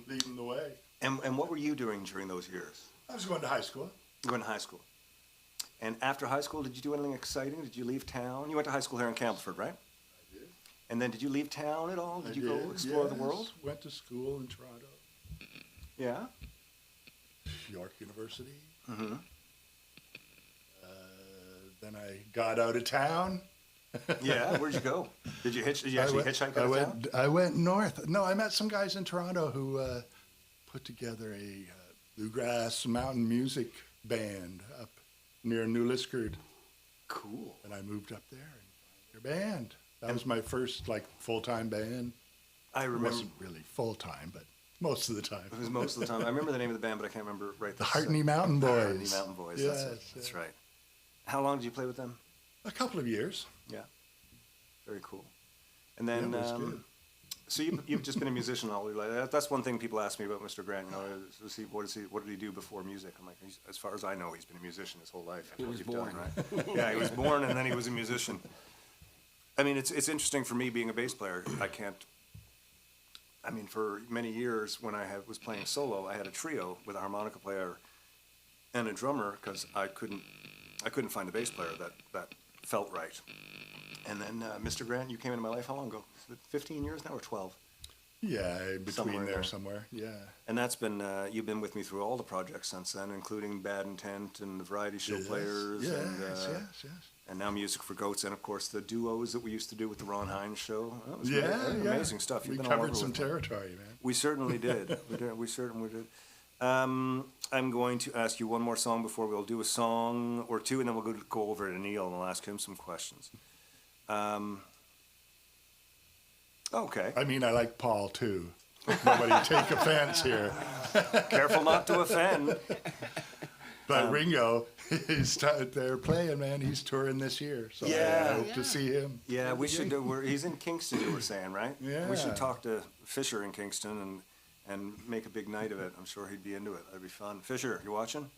[SPEAKER 3] leading the way.
[SPEAKER 5] And what were you doing during those years?
[SPEAKER 3] I was going to high school.
[SPEAKER 5] You went to high school. And after high school, did you do anything exciting? Did you leave town? You went to high school here in Campbellford, right?
[SPEAKER 3] I did.
[SPEAKER 5] And then did you leave town at all? Did
[SPEAKER 3] I
[SPEAKER 5] you go
[SPEAKER 3] did,
[SPEAKER 5] explore the
[SPEAKER 3] yes.
[SPEAKER 5] world?
[SPEAKER 3] Went to school in Toronto,
[SPEAKER 5] Yeah.
[SPEAKER 3] York University.
[SPEAKER 5] Mm-hmm.
[SPEAKER 3] Then I got out of town.
[SPEAKER 5] Yeah, where'd you go? Did you actually hitchhike out of town?
[SPEAKER 3] I went north. No, I met some guys in Toronto who put together a bluegrass mountain music band up near New Liskeard,
[SPEAKER 5] Cool.
[SPEAKER 3] and I moved up there and joined their band. That was my first full-time band.
[SPEAKER 5] I
[SPEAKER 3] It
[SPEAKER 5] remember.
[SPEAKER 3] wasn't really full-time, but most of the time.
[SPEAKER 5] It was most of the time. I remember the name of the band, but I can't remember right.
[SPEAKER 3] The Hartney Mountain Boys.
[SPEAKER 5] Hartney Mountain Boys.
[SPEAKER 3] Yes,
[SPEAKER 5] That's it. That's right. How long did you play with them?
[SPEAKER 3] A couple of years.
[SPEAKER 5] Yeah. Very cool. And then,
[SPEAKER 3] Yeah, it was good.
[SPEAKER 5] so you've just been a musician all your life. That's one thing people ask me about Mr. Grant. You know, what did he do before music? I'm like, as far as I know, he's been a musician his whole life. That's
[SPEAKER 4] He
[SPEAKER 5] what
[SPEAKER 4] was
[SPEAKER 5] you've done,
[SPEAKER 4] born.
[SPEAKER 5] right? Yeah, he was born and then he was a musician. I mean, it's interesting for me being a bass player. I mean, for many years when I was playing solo, I had a trio with a harmonica player and a drummer because I couldn't find a bass player that felt right. And then Mr. Grant, you came into my life how long ago? 15 years now or 12?
[SPEAKER 3] Yeah,
[SPEAKER 5] Somewhere
[SPEAKER 3] between
[SPEAKER 5] in
[SPEAKER 3] there
[SPEAKER 5] there.
[SPEAKER 3] somewhere. Yeah.
[SPEAKER 5] And that's been, you've been with me through all the projects since then, including Bad Intent and the Variety Show
[SPEAKER 3] Yes,
[SPEAKER 5] Players
[SPEAKER 3] yes,
[SPEAKER 5] and,
[SPEAKER 3] yes.
[SPEAKER 5] and now Music for Goats, and of course the duos that we used to do with the Ron Hines show. That was
[SPEAKER 3] Yeah,
[SPEAKER 5] amazing stuff. You've
[SPEAKER 3] We
[SPEAKER 5] been all over
[SPEAKER 3] covered some
[SPEAKER 5] with me.
[SPEAKER 3] territory, man.
[SPEAKER 5] We certainly did. We certainly did. I'm going to ask you one more song before we'll do a song or two, and then we'll go over to Neil and we'll ask him some questions. Okay.
[SPEAKER 3] I mean, I like Paul too. Nobody take offense here.
[SPEAKER 5] Careful not to offend.
[SPEAKER 3] But Ringo, they're playing, man. He's touring this year, so
[SPEAKER 5] Yeah.
[SPEAKER 3] I hope to see him.
[SPEAKER 5] Yeah, we should do. He's in Kingston, you were saying, right?
[SPEAKER 3] Yeah.
[SPEAKER 5] We should talk to Fisher in Kingston and make a big night of it. I'm sure he'd be into it. That'd be fun. Fisher, you watching?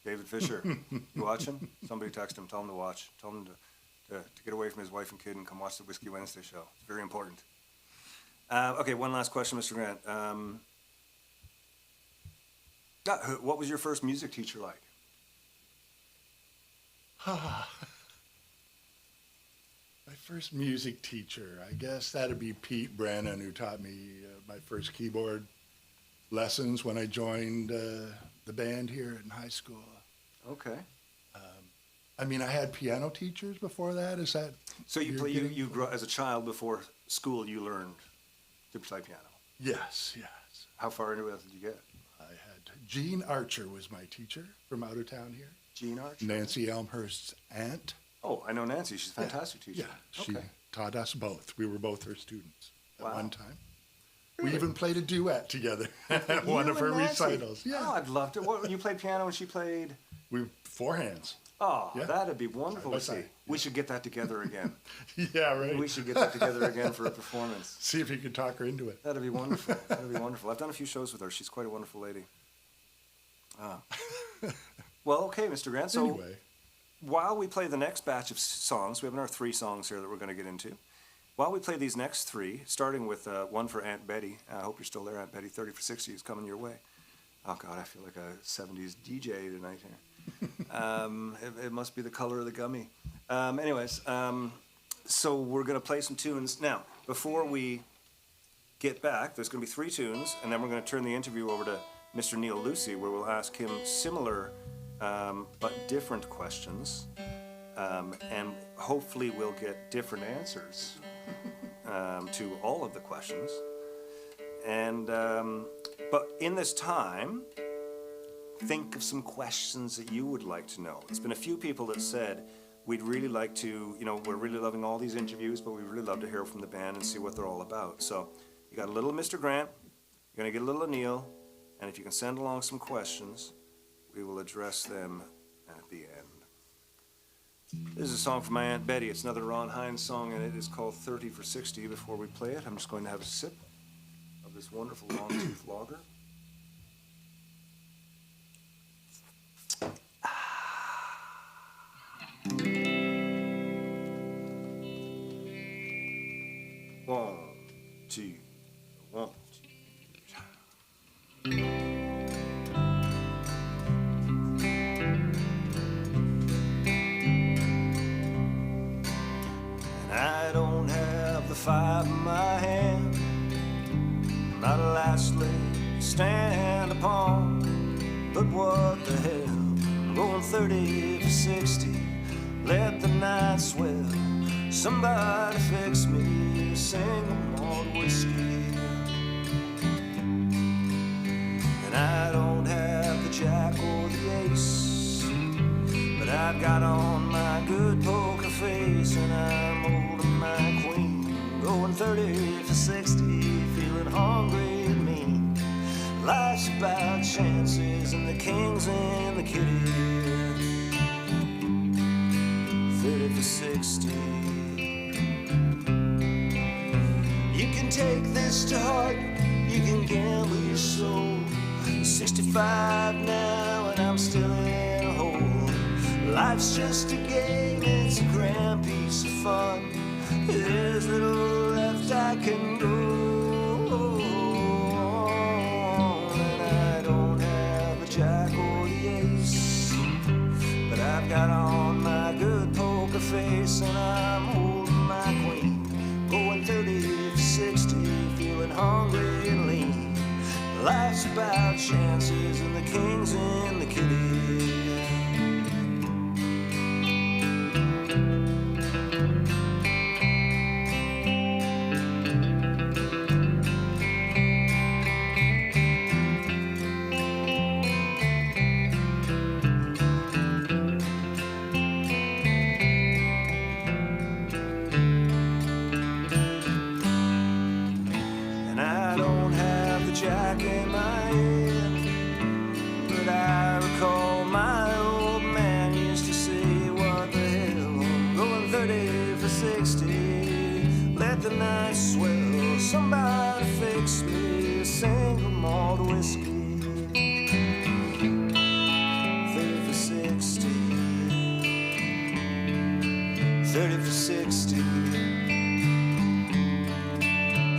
[SPEAKER 5] David Fisher, you watching? Somebody text him. Tell him to watch. Tell him to get away from his wife and kid and come watch the Whiskey Wednesday show. It's very important. Okay, one last question, Mr. Grant. What was your first music teacher like?
[SPEAKER 3] My first music teacher, I guess that'd be Pete Brennan, who taught me my first keyboard lessons when I joined the band here in high school.
[SPEAKER 5] Okay.
[SPEAKER 3] I mean, I had piano teachers before that. Is that
[SPEAKER 5] So you grew as a child before school. You learned to play piano.
[SPEAKER 3] Yes, yes.
[SPEAKER 5] How far into it did you get?
[SPEAKER 3] I had Jean Archer was my teacher from out of town here.
[SPEAKER 5] Jean Archer?
[SPEAKER 3] Nancy Elmhurst's aunt.
[SPEAKER 5] Oh, I know Nancy. She's a fantastic teacher.
[SPEAKER 3] Yeah, she
[SPEAKER 5] Okay.
[SPEAKER 3] taught us both. We were both her students at
[SPEAKER 5] Wow.
[SPEAKER 3] one time.
[SPEAKER 5] Really?
[SPEAKER 3] We even played a duet together at one
[SPEAKER 5] You
[SPEAKER 3] of her
[SPEAKER 5] and Nancy?
[SPEAKER 3] recitals.
[SPEAKER 5] Oh,
[SPEAKER 3] Yeah,
[SPEAKER 5] I'd love to. What, you played piano and she played?
[SPEAKER 3] we four hands.
[SPEAKER 5] Oh,
[SPEAKER 3] Yeah.
[SPEAKER 5] that'd be wonderful to
[SPEAKER 3] Side by
[SPEAKER 5] see.
[SPEAKER 3] side.
[SPEAKER 5] We should get that together again.
[SPEAKER 3] Yeah, right.
[SPEAKER 5] We should get that together again for a performance.
[SPEAKER 3] See if you can talk her into it.
[SPEAKER 5] That'd be wonderful. That'd be wonderful. I've done a few shows with her. She's quite a wonderful lady. Ah. Well, okay, Mr. Grant. So
[SPEAKER 3] Anyway,
[SPEAKER 5] while we play the next batch of songs, we have another 3 songs here that we're going to get into. while we play these next three, starting with one for Aunt Betty. I hope you're still there, Aunt Betty. 30 for 60 is coming your way. Oh, God, I feel like a 70s DJ tonight here. It must be the color of the gummy. So we're going to play some tunes. Now, before we get back, there's going to be 3 tunes, and then we're going to turn the interview over to Mr. Neil Lucy, where we'll ask him similar but different questions, and hopefully we'll get different answers to all of the questions. And but in this time, think of some questions that you would like to know. There's been a few people that said, we'd really like to, we're really loving all these interviews, but we'd really love to hear from the band and see what they're all about. So you got a little Mr. Grant, you're going to get a little of Neil, and if you can send along some questions, we will address them at the end. This is a song from my Aunt Betty. It's another Ron Hines song, and it is called 30 for 60. Before we play it, I'm just going to have a sip of this wonderful long-tooth lager. One, two, one, two. And I don't have the fight in my hand, not a last leg to stand upon. But what the hell, I'm going 30 for 60. Let the night swell. Somebody fix me a single malt whiskey. And I don't have the jack or the ace, but I've got on my good poker face, and I'm holding my queen, going 30 for 60, feeling hungry and mean. Life's about chances and the kings and the kitty. 30 for 60. You can take this to heart, you can gamble your soul. 65 now and I'm still in a hole. Life's just a game, it's a grand piece of fun. There's little left I can go. And I don't have the jack or the ace, but I've got on my good poker face, and I'm holding my queen, going 30 for 60, feeling hungry and lean. Life's about chances and the kings and the kitty. Jack in my head, but I recall my old man used to say, what the hell, I'm going 30 for 60, let the night swell, somebody fix me a single malt whiskey. 30 for 60, 30 for 60,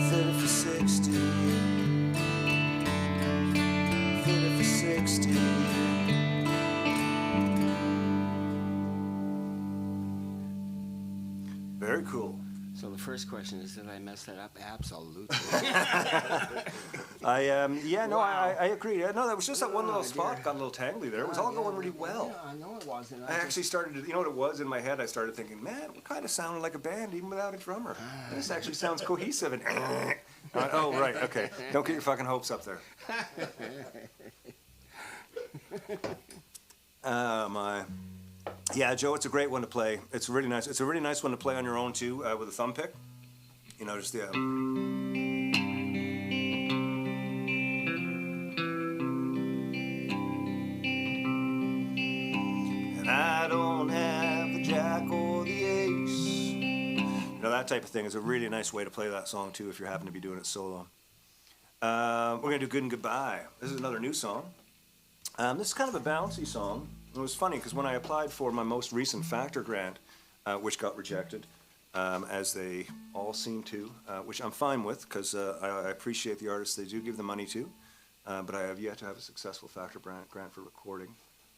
[SPEAKER 5] 30 for 60. 60. Very cool.
[SPEAKER 4] So the first question is, did I mess that up? Absolutely.
[SPEAKER 5] I agree. No, that was just that one little spot got a little tangly there. It was all going really well.
[SPEAKER 4] Yeah, I know it was. And
[SPEAKER 5] I actually started to, you know what it was in my head? I started thinking, man, we kind of sounded like a band even without a drummer. This actually sounds cohesive. And oh, right, okay. Don't get your fucking hopes up there. My. Yeah, Joe, it's a great one to play. It's really nice. It's a really nice one to play on your own too, with a thumb pick. You know, just the. And I don't have the jack or the ace. You know, that type of thing is a really nice way to play that song too, if you happen to be doing it solo. We're gonna do "Good and Goodbye." This is another new song. This is kind of a bouncy song. It was funny because when I applied for my most recent Factor grant, which got rejected, as they all seem to, which I'm fine with, because I appreciate the artists they do give the money to, but I have yet to have a successful Factor grant for recording.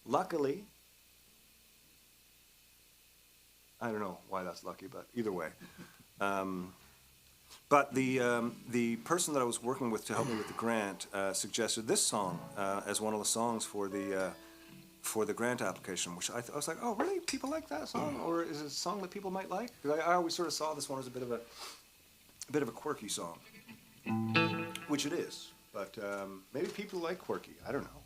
[SPEAKER 5] Luckily, I don't know why that's lucky, but either way. But the person that I was working with to help me with the grant suggested this song as one of the songs for the grant application, which I was like, oh, really? People like that song, or is it a song that people might like? 'Cause I always sort of saw this one as a bit of a quirky song, which it is. But maybe people like quirky. I don't know.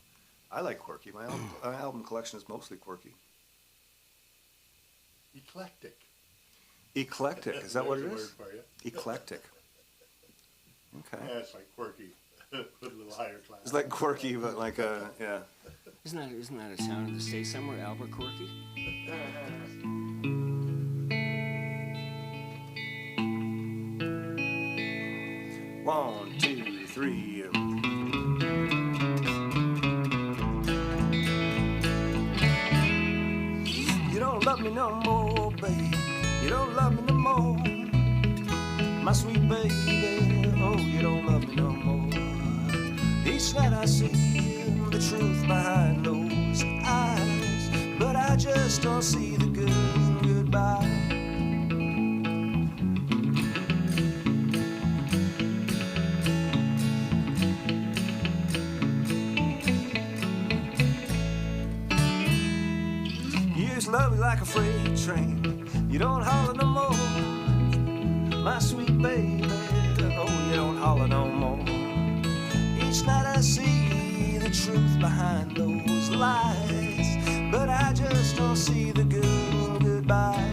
[SPEAKER 5] I like quirky. My album collection is mostly quirky.
[SPEAKER 3] Eclectic.
[SPEAKER 5] Eclectic, is that what it
[SPEAKER 3] There's a
[SPEAKER 5] is?
[SPEAKER 3] word for you.
[SPEAKER 5] Eclectic. Okay.
[SPEAKER 3] Yeah, it's like quirky, but a little higher class.
[SPEAKER 5] It's like quirky, but like yeah.
[SPEAKER 4] Isn't that a sound of the state somewhere, Albuquerque?
[SPEAKER 5] One, two, three. You don't love me no more, babe. You don't love me no more. My sweet baby, oh, you don't love me no more. Each night I see the truth behind those eyes, but I just don't see the goodbye. You used to love me like a freight train. You don't holler no more. My sweet baby, oh, you don't holler no more. Each night I see the truth behind those lies, but I just don't see the goodbye.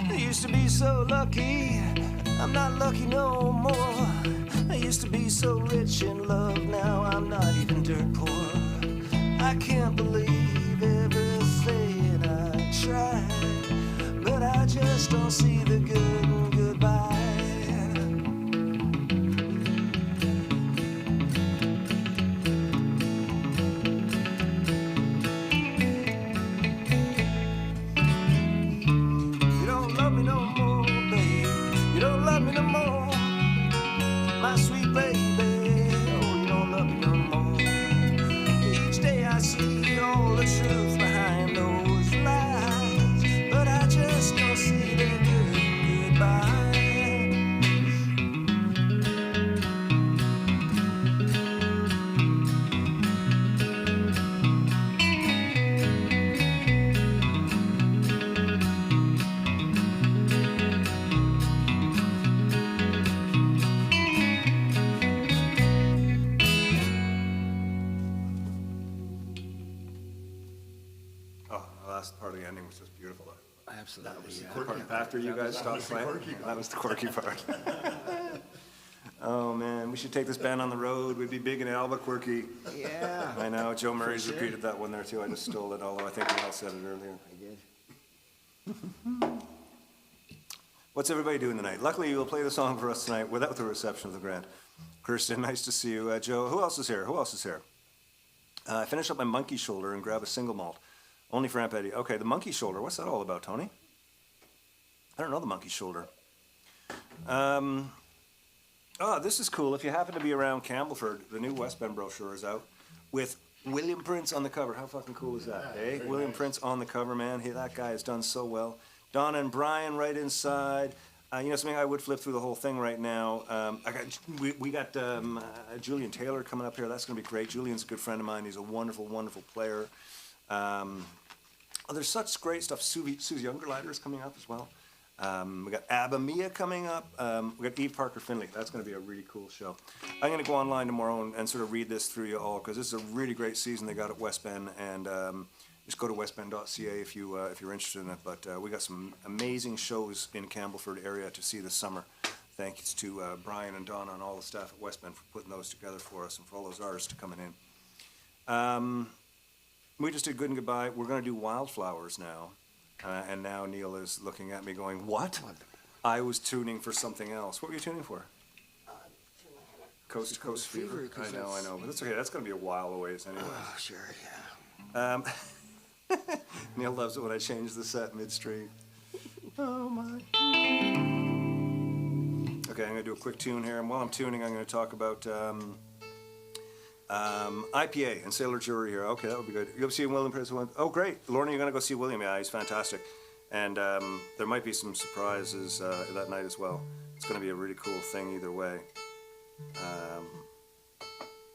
[SPEAKER 5] I used to be so lucky, I'm not lucky no more. I used to be so rich in love, now I'm not even dirt poor. I can't believe everything I tried, but I just don't see the goodbye. You don't love me no more, babe. You don't love me no more. My sweet baby, oh, you don't love me no more. Each day I see all the truth behind those lies, but I just don't see the goodbye. Oh, the last part of the ending was just beautiful.
[SPEAKER 4] Absolutely. Yeah.
[SPEAKER 5] After you guys stopped playing, that was the quirky part. Oh man, we should take this band on the road. We'd be big in Albuquerque.
[SPEAKER 4] Yeah.
[SPEAKER 5] I know, Joe Murray's
[SPEAKER 4] sure.
[SPEAKER 5] repeated that one there too. I just stole it, although I think we all said it earlier.
[SPEAKER 4] I did.
[SPEAKER 5] What's everybody doing tonight? Luckily, you'll play the song for us tonight without the reception of the grant. Kirsten, nice to see you. Joe, who else is here? Who else is here? I finished up my monkey shoulder and grab a single malt. Only for Aunt Betty. Okay, the monkey shoulder. What's that all about, Tony? I don't know the monkey shoulder. Oh, this is cool. If you happen to be around Campbellford, the new West Bend brochure is out with William Prince on the cover. How fucking cool is that, eh? William Prince on the cover, man. Hey, that guy has done so well. Donna and Brian right inside. You know something, I would flip through the whole thing right now. We got Julian Taylor coming up here. That's going to be great. Julian's a good friend of mine. He's a wonderful, wonderful player. There's such great stuff. Susie Ungerleider is coming up as well. We got Abba Mia coming up. We got Eve Parker Finley. That's going to be a really cool show. I'm going to go online tomorrow and sort of read this through you all, because this is a really great season they got at West Bend, and just go to westbend.ca if you're interested in it. But we got some amazing shows in Campbellford area to see this summer. Thanks to Brian and Donna and all the staff at West Bend for putting those together for us and for all those artists coming in. We just did Good and Goodbye. We're going to do Wildflowers now. And now Neil is looking at me going, what? I was tuning for something else. What were you tuning for? Coast to Coast Fever. I
[SPEAKER 4] 'cause
[SPEAKER 5] know,
[SPEAKER 4] that's-
[SPEAKER 5] but that's okay. That's going to be a while away anyway.
[SPEAKER 4] Oh, sure, yeah.
[SPEAKER 5] Neil loves it when I change the set mid-stream. Oh my. Okay, I'm going to do a quick tune here. And while I'm tuning, I'm going to talk about IPA and Sailor Jury here. Okay, that would be good. You ever see William Price? Oh, great. Lorna, you're going to go see William. Yeah, he's fantastic. And there might be some surprises that night as well. It's going to be a really cool thing either way.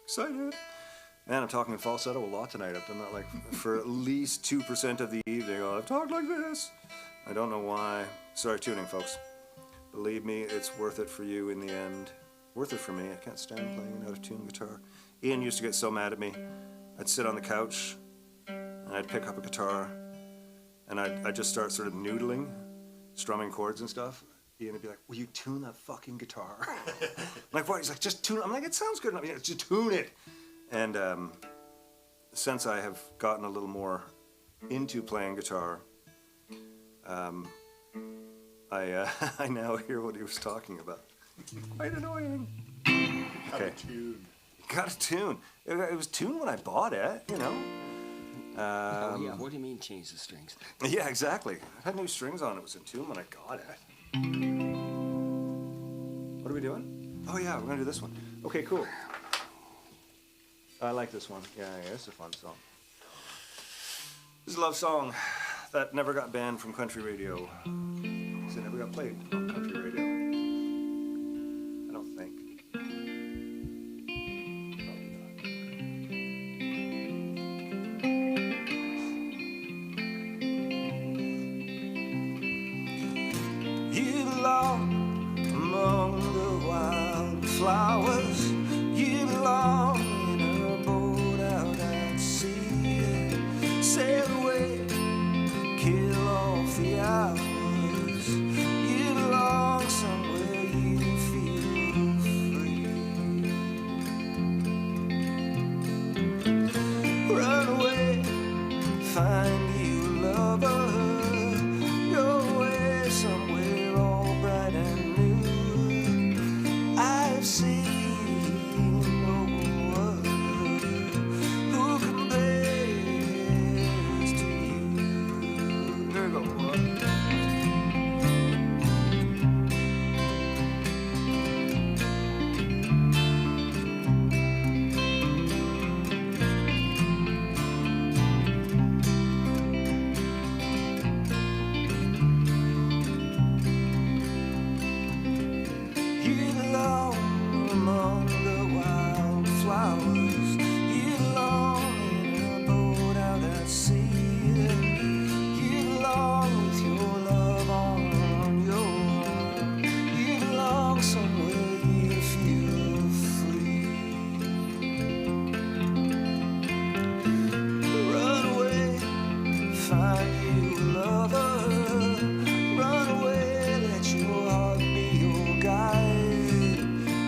[SPEAKER 5] Excited. Man, I'm talking in falsetto a lot tonight. I've done that like for at least 2% of the evening. I've talked like this. I don't know why. Sorry, tuning, folks. Believe me, it's worth it for you in the end. Worth it for me. I can't stand playing an out-of-tune guitar. Ian used to get so mad at me. I'd sit on the couch, and I'd pick up a guitar, and I'd just start sort of noodling, strumming chords and stuff. Ian would be like, will you tune that fucking guitar? I'm like, what? He's like, just tune it. I'm like, it sounds good. I mean, just tune it. And since I have gotten a little more into playing guitar, I now hear what he was talking about. Quite annoying. Okay. Got a tune. It was tuned when I bought it, you know.
[SPEAKER 4] Oh, yeah, what do you mean change the strings?
[SPEAKER 5] Yeah, exactly. It had new strings on it. It was in tune when I got it. What are we doing? Oh, yeah, we're going to do this one. Okay, cool. I like this one. Yeah, it's a fun song. This is a love song that never got banned from country radio. It never got played on country radio. I don't think. You belong among the wildflowers. You belong in a boat out at sea. Sail away, kill off the hours. You belong somewhere you feel free. Run away, find you a lover. Go away somewhere all bright and new. I've seen no one who compares to you. There you go. You belong among the wildflowers. You belong in a boat out at sea. You belong with your love on your arm. You belong somewhere you feel free. Run away, find you a lover. Run away, let your heart be your guide.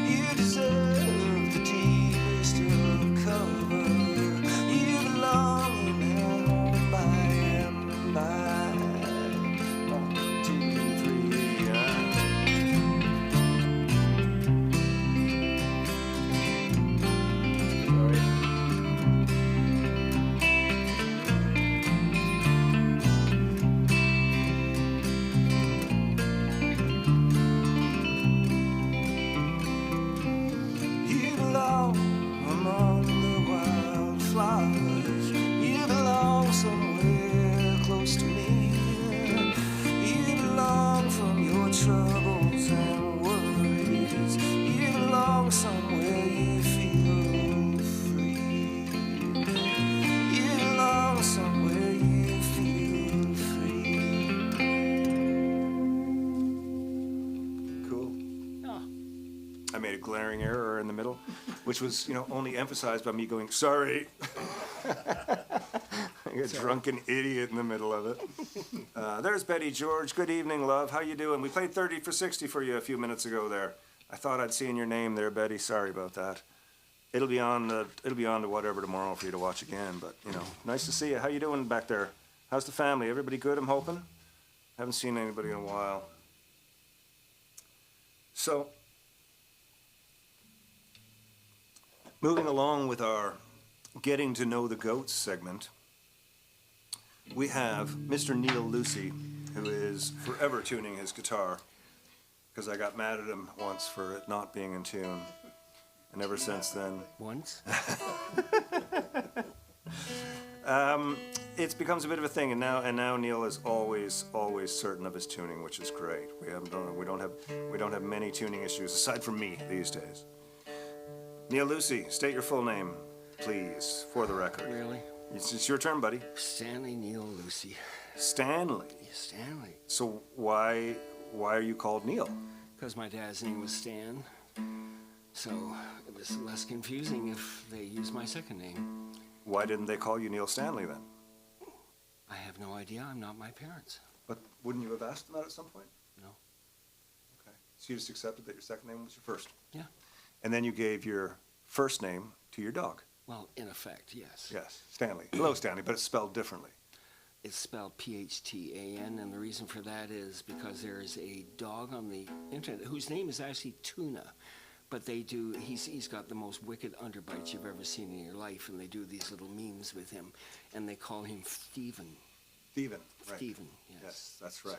[SPEAKER 5] You deserve the deepest of cover. You belong in that home by and by. 1, 2, 3, You belong among the wildflowers. You belong somewhere close to me. You belong from your troubles and worries. You belong somewhere you feel free. You belong somewhere you feel free. Cool. I made a glaring error in the middle, which was, only emphasized by me going, sorry. Like a drunken idiot in the middle of it. There's Betty George. Good evening, love. How you doing? We played 30 for 60 for you a few minutes ago there. I thought I'd seen your name there, Betty. Sorry about that. It'll be on to whatever tomorrow for you to watch again. But, nice to see you. How you doing back there? How's the family? Everybody good, I'm hoping? Haven't seen anybody in a while. So, Moving along with our Getting to Know the Goats segment, we have Mr. Neil Lucy, who is forever tuning his guitar, because I got mad at him once for it not being in tune, and ever since then...
[SPEAKER 4] Once?
[SPEAKER 5] It becomes a bit of a thing, and now Neil is always certain of his tuning, which is great. We don't have many tuning issues aside from me these days. Neil Lucy, state your full name, please, for the record.
[SPEAKER 4] Really?
[SPEAKER 5] It's your turn, buddy.
[SPEAKER 4] Stanley Neil Lucy.
[SPEAKER 5] Stanley.
[SPEAKER 4] Yeah, Stanley.
[SPEAKER 5] So why are you called Neil?
[SPEAKER 4] Because my dad's name was Stan. So it was less confusing if they used my second name.
[SPEAKER 5] Why didn't they call you Neil Stanley then?
[SPEAKER 4] I have no idea. I'm not my parents.
[SPEAKER 5] But wouldn't you have asked them that at some point?
[SPEAKER 4] No.
[SPEAKER 5] Okay. So you just accepted that your second name was your first?
[SPEAKER 4] Yeah.
[SPEAKER 5] And then you gave your first name to your dog?
[SPEAKER 4] Well, in effect, yes.
[SPEAKER 5] Yes, Stanley. Hello, Stanley, but it's spelled differently.
[SPEAKER 4] It's spelled Phtan, and the reason for that is because there's a dog on the internet whose name is actually Tuna. But he's got the most wicked underbites you've ever seen in your life, and they do these little memes with him, and they call him Steven.
[SPEAKER 5] Stephen, right.
[SPEAKER 4] Steven, yes.
[SPEAKER 5] Yes, that's right.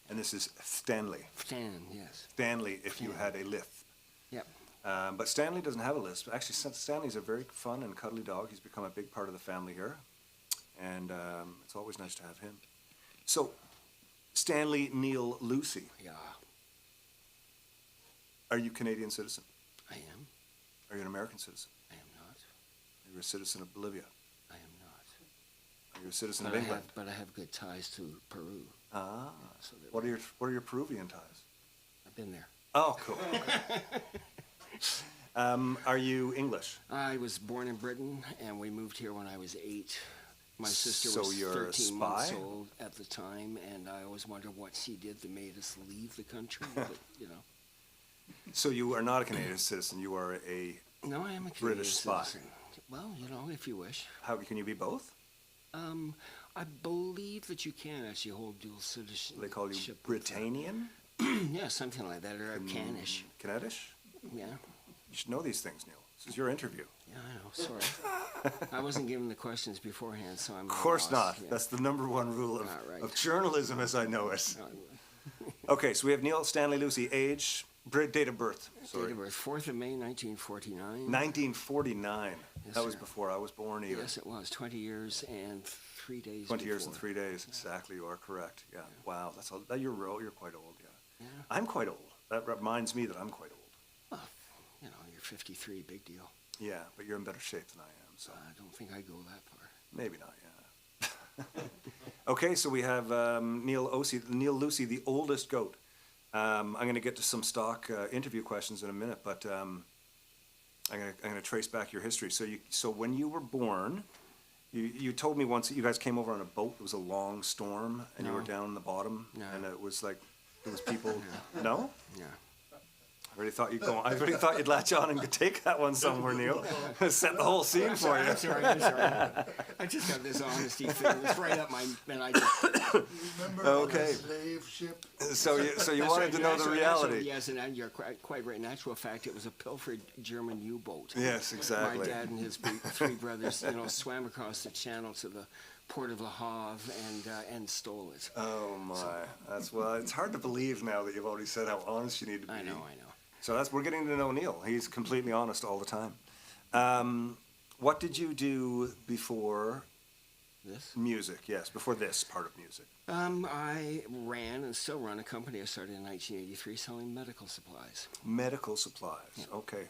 [SPEAKER 5] And this is Stanley.
[SPEAKER 4] Stan, yes.
[SPEAKER 5] Stanley, if you had a lisp.
[SPEAKER 4] Yep.
[SPEAKER 5] But Stanley doesn't have a lisp. Actually, Stanley's a very fun and cuddly dog. He's become a big part of the family here, and it's always nice to have him. So, Stanley Neil Lucy,
[SPEAKER 4] Yeah,
[SPEAKER 5] are you a Canadian citizen?
[SPEAKER 4] I am.
[SPEAKER 5] Are you an American citizen?
[SPEAKER 4] I am not.
[SPEAKER 5] Are you a citizen of Bolivia?
[SPEAKER 4] I am not.
[SPEAKER 5] Are you a citizen
[SPEAKER 4] But
[SPEAKER 5] of England?
[SPEAKER 4] but I have good ties to Peru.
[SPEAKER 5] Ah.
[SPEAKER 4] So that
[SPEAKER 5] What are your Peruvian ties?
[SPEAKER 4] I've been there.
[SPEAKER 5] Oh, cool. Are you English?
[SPEAKER 4] I was born in Britain, and we moved here when I was 8. My sister
[SPEAKER 5] So
[SPEAKER 4] was
[SPEAKER 5] you're a
[SPEAKER 4] 13 months
[SPEAKER 5] spy?
[SPEAKER 4] old at the time, and I always wondered what she did that made us leave the country. But,
[SPEAKER 5] So you are not a Canadian citizen. You are a.
[SPEAKER 4] No, I am a Canadian
[SPEAKER 5] British spy.
[SPEAKER 4] citizen. Well, if you wish.
[SPEAKER 5] How can you be both?
[SPEAKER 4] I believe that you can actually hold dual citizenship.
[SPEAKER 5] They call you
[SPEAKER 4] with that.
[SPEAKER 5] Britannian,
[SPEAKER 4] Yeah, something like that, or Canish.
[SPEAKER 5] Canadish.
[SPEAKER 4] Yeah.
[SPEAKER 5] You should know these things, Neil. This is your interview.
[SPEAKER 4] Yeah, I know. Sorry. I wasn't given the questions beforehand, so I'm.
[SPEAKER 5] Of course not.
[SPEAKER 4] Yeah.
[SPEAKER 5] That's the #1 rule
[SPEAKER 4] Right.
[SPEAKER 5] of journalism, as I know it.
[SPEAKER 4] Uh,
[SPEAKER 5] Okay, so we have Neil Stanley Lucy, age, date of birth. Sorry.
[SPEAKER 4] Date of birth, 4th of May, 1949.
[SPEAKER 5] 1949.
[SPEAKER 4] Yes,
[SPEAKER 5] That was
[SPEAKER 4] sir.
[SPEAKER 5] before I was born even.
[SPEAKER 4] Yes, it was. 20 years and 3 days
[SPEAKER 5] 20 years and
[SPEAKER 4] before.
[SPEAKER 5] 3 days. Exactly, you are correct. Yeah. Wow, you're quite old. Yeah.
[SPEAKER 4] Yeah.
[SPEAKER 5] I'm quite old. That reminds me that I'm quite old.
[SPEAKER 4] Well, you're 53, big deal.
[SPEAKER 5] Yeah, but you're in better shape than I am. So
[SPEAKER 4] I don't think I go that far.
[SPEAKER 5] maybe not. Yeah. Okay, so we have Neil Lucy, the oldest goat. I'm going to get to some stock interview questions in a minute, but I'm going to trace back your history. So when you were born, you told me once that you guys came over on a boat. It was a long storm, and you were
[SPEAKER 4] No.
[SPEAKER 5] down in the bottom,
[SPEAKER 4] No.
[SPEAKER 5] and it was people. No?
[SPEAKER 4] Yeah.
[SPEAKER 5] I really thought you'd latch on and take that one somewhere, Neil. Set the whole scene for you.
[SPEAKER 4] I'm sorry. I just got this honesty thing. It's right up my... And I just...
[SPEAKER 3] Remember
[SPEAKER 5] Okay.
[SPEAKER 3] on a slave ship?
[SPEAKER 5] So you
[SPEAKER 4] That's
[SPEAKER 5] wanted
[SPEAKER 4] right,
[SPEAKER 5] to know the
[SPEAKER 4] actually,
[SPEAKER 5] reality.
[SPEAKER 4] yes, and you're quite right. In actual fact, it was a pilfered German U-boat.
[SPEAKER 5] Yes, exactly.
[SPEAKER 4] My dad and his three brothers, swam across the channel to the port of Le Havre and stole it.
[SPEAKER 5] Oh my, it's hard to believe now that you've already said how honest you need to be.
[SPEAKER 4] I know.
[SPEAKER 5] So we're getting to know Neil. He's completely honest all the time. What did you do before
[SPEAKER 4] This?
[SPEAKER 5] music? Yes, before this part of music.
[SPEAKER 4] I ran and still run a company I started in 1983 selling medical supplies.
[SPEAKER 5] Medical supplies.
[SPEAKER 4] Yeah.
[SPEAKER 5] Okay.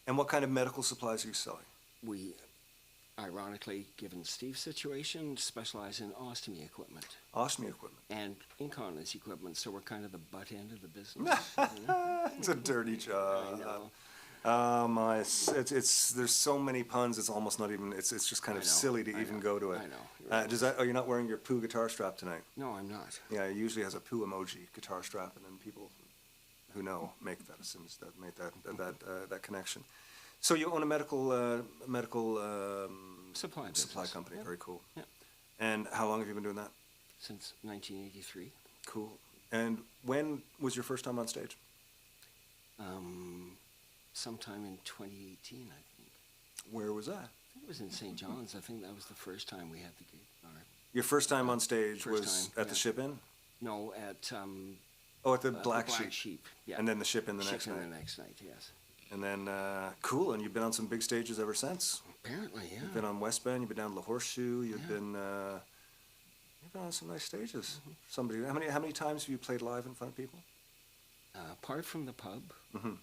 [SPEAKER 5] And what kind of medical supplies are you selling?
[SPEAKER 4] We, ironically, given Steve's situation, specialize in ostomy equipment
[SPEAKER 5] Ostomy equipment.
[SPEAKER 4] and incontinence equipment, so we're kind of the butt end of the business. you know?
[SPEAKER 5] It's a dirty job.
[SPEAKER 4] I know.
[SPEAKER 5] Oh my! There's so many puns. It's almost not even. It's just kind of
[SPEAKER 4] I know,
[SPEAKER 5] silly to
[SPEAKER 4] I
[SPEAKER 5] even
[SPEAKER 4] know,
[SPEAKER 5] go to it.
[SPEAKER 4] I know, you're right.
[SPEAKER 5] Does that? Oh, you're not wearing your poo guitar strap tonight.
[SPEAKER 4] No, I'm not.
[SPEAKER 5] Yeah, it usually has a poo emoji guitar strap, and then people who know make that connection. So you own a medical
[SPEAKER 4] Supply
[SPEAKER 5] supply
[SPEAKER 4] business.
[SPEAKER 5] company.
[SPEAKER 4] Yep.
[SPEAKER 5] Very cool.
[SPEAKER 4] Yep.
[SPEAKER 5] And how long have you been doing that?
[SPEAKER 4] Since 1983.
[SPEAKER 5] Cool. And when was your first time on stage?
[SPEAKER 4] Sometime in 2018, I think.
[SPEAKER 5] Where was that?
[SPEAKER 4] I think it was in St. John's. I think that was the first time we had the gig.
[SPEAKER 5] Your first time on stage
[SPEAKER 4] First
[SPEAKER 5] was
[SPEAKER 4] time,
[SPEAKER 5] at the
[SPEAKER 4] yeah.
[SPEAKER 5] Ship Inn?
[SPEAKER 4] No, at
[SPEAKER 5] Oh, at the
[SPEAKER 4] the
[SPEAKER 5] Black
[SPEAKER 4] Black
[SPEAKER 5] Sheep.
[SPEAKER 4] Yeah.
[SPEAKER 5] And then the Ship Inn the
[SPEAKER 4] Ship
[SPEAKER 5] next
[SPEAKER 4] in
[SPEAKER 5] night.
[SPEAKER 4] the next night, yes.
[SPEAKER 5] And then, cool, and you've been on some big stages ever since.
[SPEAKER 4] Apparently, yeah.
[SPEAKER 5] You've been on West Bend, you've been down to the Horseshoe, you've been on some nice stages. Somebody, how many times have you played live in front of people?
[SPEAKER 4] Apart from the pub,
[SPEAKER 5] Mm-hmm.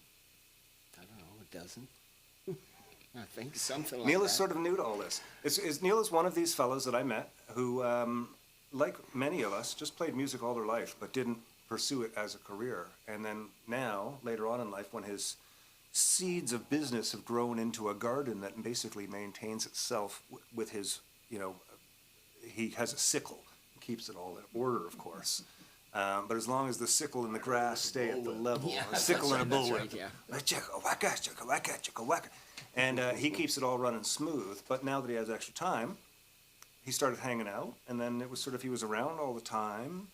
[SPEAKER 4] I don't know, a dozen. I think something like
[SPEAKER 5] Neil
[SPEAKER 4] that.
[SPEAKER 5] is sort of new to all this. Neil is one of these fellows that I met who, like many of us, just played music all their life, but didn't pursue it as a career. And then now, later on in life, when his seeds of business have grown into a garden that basically maintains itself with his, he has a sickle, keeps it all in order, of course. But as long as the sickle and the grass stay at the level,
[SPEAKER 4] Yeah,
[SPEAKER 5] a sickle and a
[SPEAKER 4] that's
[SPEAKER 5] bullwhip.
[SPEAKER 4] right, yeah.
[SPEAKER 5] Chicka-wacka, chicka-wacka, chicka-wacka. And he keeps it all running smooth. But now that he has extra time, he started hanging out. And then it was sort of, he was around all the time.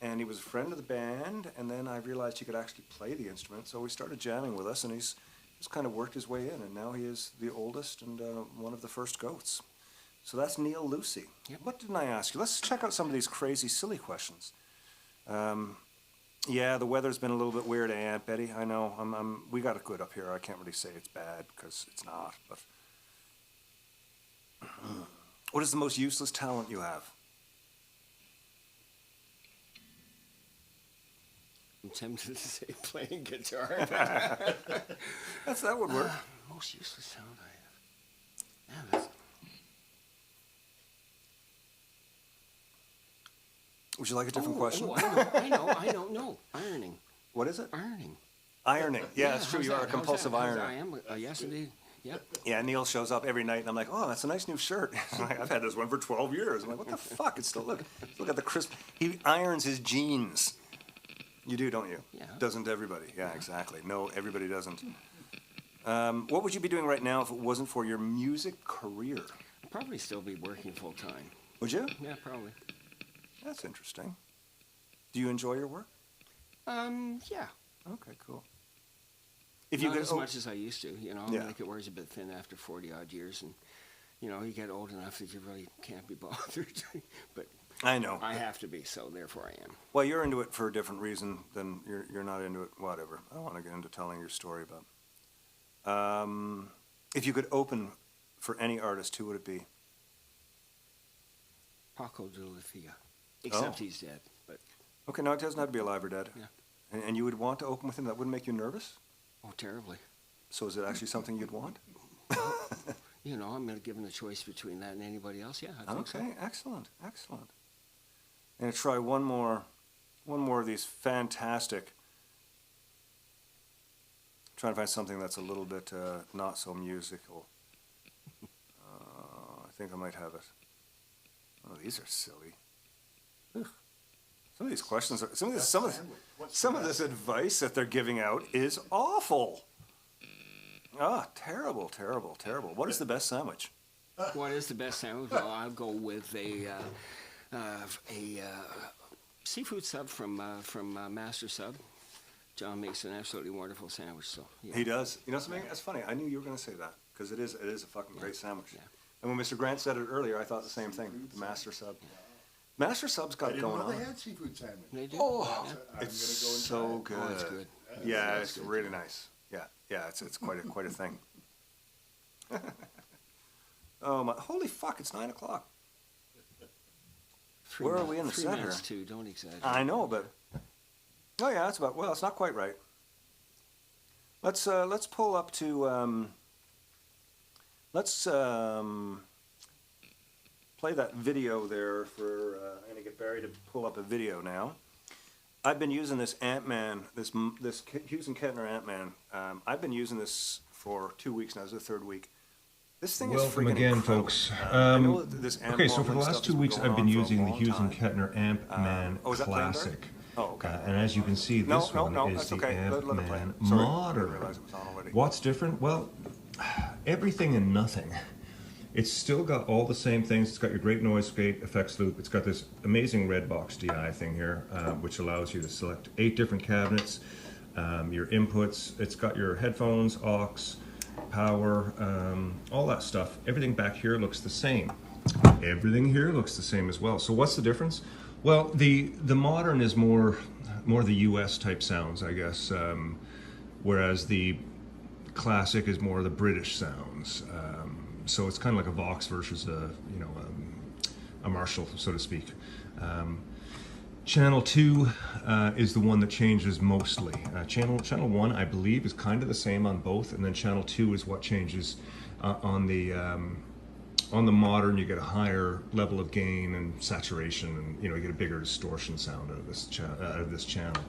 [SPEAKER 5] And he was a friend of the band. And then I realized he could actually play the instrument. So he started jamming with us. And he's just kind of worked his way in. And now he is the oldest and one of the first goats. So that's Neil Lucy.
[SPEAKER 4] Yep.
[SPEAKER 5] What didn't I ask you? Let's check out some of these crazy, silly questions. Yeah, the weather's been a little bit weird, Aunt Betty. I know. We got it good up here. I can't really say it's bad because it's not. But what is the most useless talent you have?
[SPEAKER 4] I'm tempted to say playing guitar.
[SPEAKER 5] That would work.
[SPEAKER 4] Most useless talent I have. Yeah, that's,
[SPEAKER 5] Would you like a different question?
[SPEAKER 4] I know. No, ironing.
[SPEAKER 5] What is it?
[SPEAKER 4] Ironing.
[SPEAKER 5] Ironing. Yeah, that's true.
[SPEAKER 4] how's
[SPEAKER 5] You are a
[SPEAKER 4] that? How's
[SPEAKER 5] compulsive
[SPEAKER 4] that?
[SPEAKER 5] ironer.
[SPEAKER 4] I am. Yes, indeed. Yep.
[SPEAKER 5] Yeah, Neil shows up every night, and I'm like, oh, that's a nice new shirt. I've had this one for 12 years. I'm like, what the fuck? It's still, look at the crisp. He irons his jeans. You do, don't you?
[SPEAKER 4] Yeah.
[SPEAKER 5] Doesn't everybody? Yeah, exactly. No, everybody doesn't. What would you be doing right now if it wasn't for your music career?
[SPEAKER 4] I'd probably still be working full time.
[SPEAKER 5] Would you?
[SPEAKER 4] Yeah, probably.
[SPEAKER 5] That's interesting. Do you enjoy your work?
[SPEAKER 4] Yeah.
[SPEAKER 5] Okay, cool. If you
[SPEAKER 4] Not
[SPEAKER 5] could,
[SPEAKER 4] as much as I used to,
[SPEAKER 5] Yeah.
[SPEAKER 4] Like it wears a bit thin after 40 odd years, and you get old enough that you really can't be bothered. But
[SPEAKER 5] I know.
[SPEAKER 4] I have to be, so therefore I am.
[SPEAKER 5] Well, you're into it for a different reason than you're not into it. Whatever. I don't want to get into telling your story, but if you could open for any artist, who would it be?
[SPEAKER 4] Paco de Lucia. Except
[SPEAKER 5] Oh.
[SPEAKER 4] he's dead. But
[SPEAKER 5] Okay, no, it doesn't have to be alive or dead.
[SPEAKER 4] Yeah.
[SPEAKER 5] And you would want to open with him? That wouldn't make you nervous?
[SPEAKER 4] oh, terribly.
[SPEAKER 5] So is it actually something you'd want?
[SPEAKER 4] I'm going to give him the choice between that and anybody else. Yeah, I think so.
[SPEAKER 5] Okay, excellent. I'm going to try one more of these fantastic. Trying to find something that's a little bit not so musical. I think I might have it. Oh, these are silly. Ugh. Some of these questions are some of this advice that they're giving out is awful. Ah, terrible. What is the best sandwich?
[SPEAKER 4] What is the best sandwich? Well, I'll go with a seafood sub from Master Sub. John makes an absolutely wonderful sandwich. So yeah.
[SPEAKER 5] He does. You know something? That's funny. I knew you were going to say that because it is a fucking great sandwich.
[SPEAKER 4] Yeah.
[SPEAKER 5] And when Mr. Grant said it earlier, I thought the same thing. The Master Sub. Master Sub's
[SPEAKER 3] I
[SPEAKER 5] got
[SPEAKER 3] didn't
[SPEAKER 5] going
[SPEAKER 3] know
[SPEAKER 5] on.
[SPEAKER 3] they had seafood sandwich.
[SPEAKER 4] They do.
[SPEAKER 5] Oh,
[SPEAKER 3] I'm
[SPEAKER 5] it's
[SPEAKER 3] gonna go
[SPEAKER 5] so
[SPEAKER 3] and
[SPEAKER 5] good.
[SPEAKER 4] Oh, it's good.
[SPEAKER 5] Yeah,
[SPEAKER 4] That's
[SPEAKER 5] it's
[SPEAKER 4] good,
[SPEAKER 5] really
[SPEAKER 4] yeah.
[SPEAKER 5] nice. Yeah, it's quite a thing. Oh my! Holy fuck! It's 9 o'clock. Where are we in the
[SPEAKER 4] 3
[SPEAKER 5] set
[SPEAKER 4] minutes
[SPEAKER 5] here?
[SPEAKER 4] too. Don't exaggerate.
[SPEAKER 5] I know, but oh yeah, that's about. Well, it's not quite right. Let's pull up to play that video there for. I'm gonna get Barry to pull up a video now. I've been using this Ant-Man, this Hughes and Kettner Ant-Man. I've been using this for 2 weeks now. This is the third week. This thing is
[SPEAKER 2] Welcome
[SPEAKER 5] freaking
[SPEAKER 2] again,
[SPEAKER 5] incredible.
[SPEAKER 2] folks.
[SPEAKER 5] I know that this
[SPEAKER 2] Okay, so for the
[SPEAKER 5] Ant-Man
[SPEAKER 2] last
[SPEAKER 5] stuff
[SPEAKER 2] 2
[SPEAKER 5] has
[SPEAKER 2] weeks,
[SPEAKER 5] been
[SPEAKER 2] I've been
[SPEAKER 5] going on for a
[SPEAKER 2] using the
[SPEAKER 5] long
[SPEAKER 2] Hughes and
[SPEAKER 5] time.
[SPEAKER 2] Kettner Amp-Man
[SPEAKER 5] is that playing, Barry?
[SPEAKER 2] Classic.
[SPEAKER 5] Oh, okay.
[SPEAKER 2] And as you can see,
[SPEAKER 5] No,
[SPEAKER 2] this
[SPEAKER 5] no,
[SPEAKER 2] one
[SPEAKER 5] no,
[SPEAKER 2] is
[SPEAKER 5] that's
[SPEAKER 2] the
[SPEAKER 5] okay. Let it play.
[SPEAKER 2] Amp-Man
[SPEAKER 5] Sorry, I
[SPEAKER 2] Modern.
[SPEAKER 5] didn't realize it was on already.
[SPEAKER 2] What's different? Well, everything and nothing. It's still got all the same things. It's got your great noise gate effects loop. It's got this amazing red box DI thing here, which allows you to select 8 different cabinets, your inputs. It's got your headphones, aux,
[SPEAKER 1] power, all that stuff. Everything back here looks the same. Everything here looks the same as well. So what's the difference? Well, the modern is more the US type sounds, I guess, whereas the classic is more the British sounds. So it's kind of like a Vox versus a Marshall, so to speak. Channel 2 is the one that changes mostly. Channel 1, I believe, is kind of the same on both, and then Channel 2 is what changes on the modern. You get a higher level of gain and saturation, and you get a bigger distortion sound out of this channel.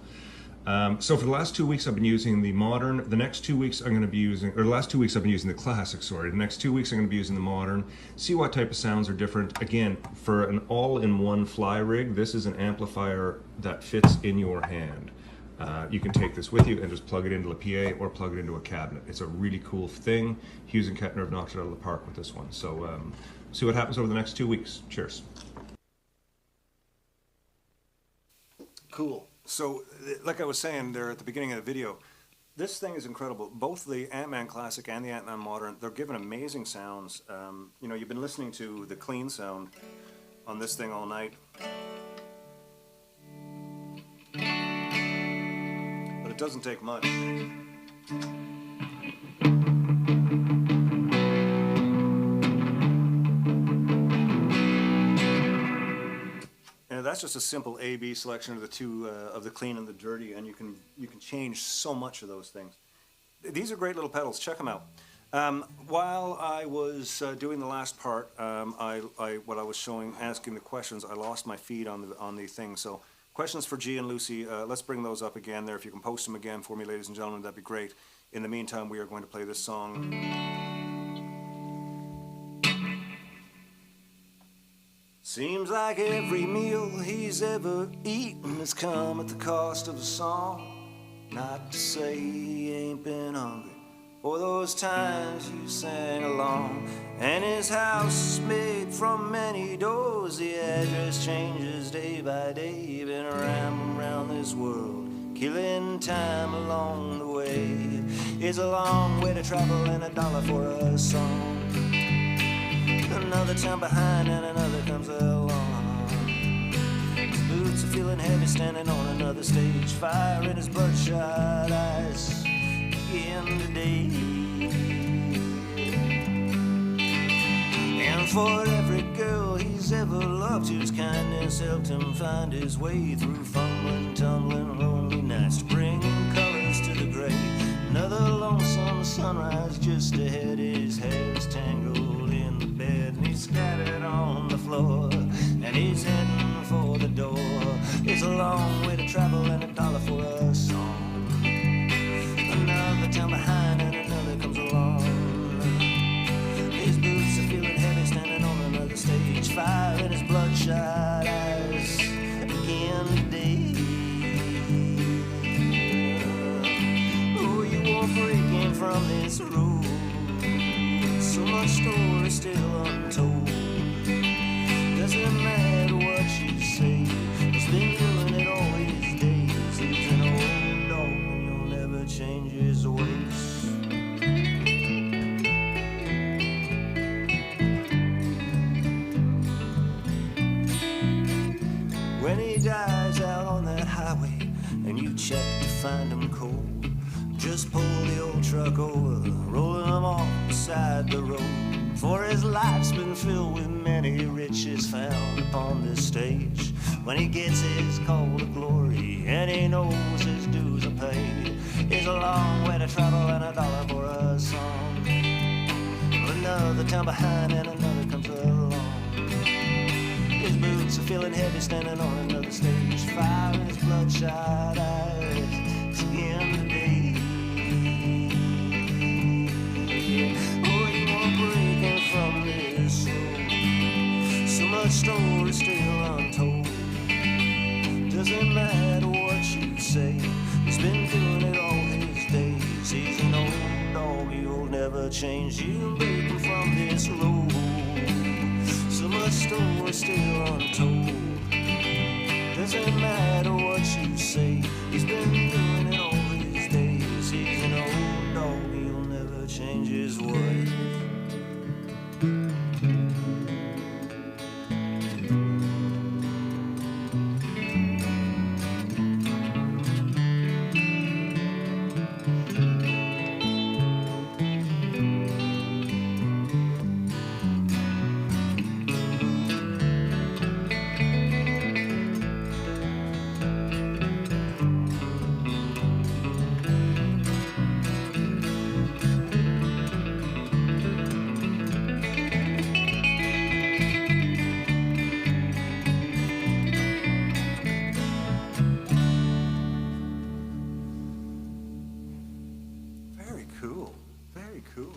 [SPEAKER 1] So for the last 2 weeks I've been using the modern. The next 2 weeks I'm going to be using, or the last 2 weeks I've been using the classic, sorry. The next 2 weeks I'm going to be using the modern. See what type of sounds are different. Again, for an all-in-one fly rig, this is an amplifier that fits in your hand. You can take this with you and just plug it into a PA or plug it into a cabinet. It's a really cool thing. Hughes and Kettner have knocked it out of the park with this one. So see what happens over the next 2 weeks. Cheers.
[SPEAKER 5] Cool. So, like I was saying there at the beginning of the video, this thing is incredible. Both the Ant-Man Classic and the Ant-Man Modern, they're giving amazing sounds. You've been listening to the clean sound on this thing all night. But it doesn't take much. That's just a simple A/B selection of the two of the clean and the dirty, and you can change so much of those things. These are great little pedals. Check them out. While I was doing the last part, what I was showing, asking the questions, I lost my feed on the thing. So questions for G and Lucy. Let's bring those up again there. If you can post them again for me, ladies and gentlemen, that'd be great. In the meantime, we are going to play this song. Seems like every meal he's ever eaten has come at the cost of a song. Not to say he ain't been hungry for those times you sang along. And his house is made from many doors. The address changes day by day. Been rambling around this world, killing time along the way. It's a long way to travel and $1 for a song. Another town behind and another comes along. His boots are feeling heavy standing on another stage. Fire in his bloodshot eyes in the day. And for every girl he's ever loved, whose kindness helped him find his way through fumbling, tumbling, lonely nights to bring colors to the gray. Another lonesome sunrise just ahead. His hair's tangled in the bed and he's scattered on the floor, and he's heading for the door. It's a long way to travel and $1 for a song. Another town behind and another comes along. His boots are feeling heavy standing on another stage. Fire in his bloodshot eyes in the day. Oh, you won't break from this road. So much story still untold. Doesn't matter what you say, he's been doing it all his days. He's an old dog and you'll never change his ways. When he dies out on that highway and you check to find him cold, just pull the old truck over, rolling him off beside the road. For his life's been filled with many riches found upon this stage. When he gets his call to glory and he knows his dues are paid, it's a long way to travel and $1 for a song. Another town behind and another comes along. His boots are feeling heavy standing on another stage. Fire in his bloodshot eyes in the day. From this road, so much story still untold. Doesn't matter what you say, he's been doing it all his days. He's an old dog, he'll never change. You break him from this road, so much story still untold. Doesn't matter what you say, he's been doing it all his days. He's an old dog, he'll never change his cool. Very cool.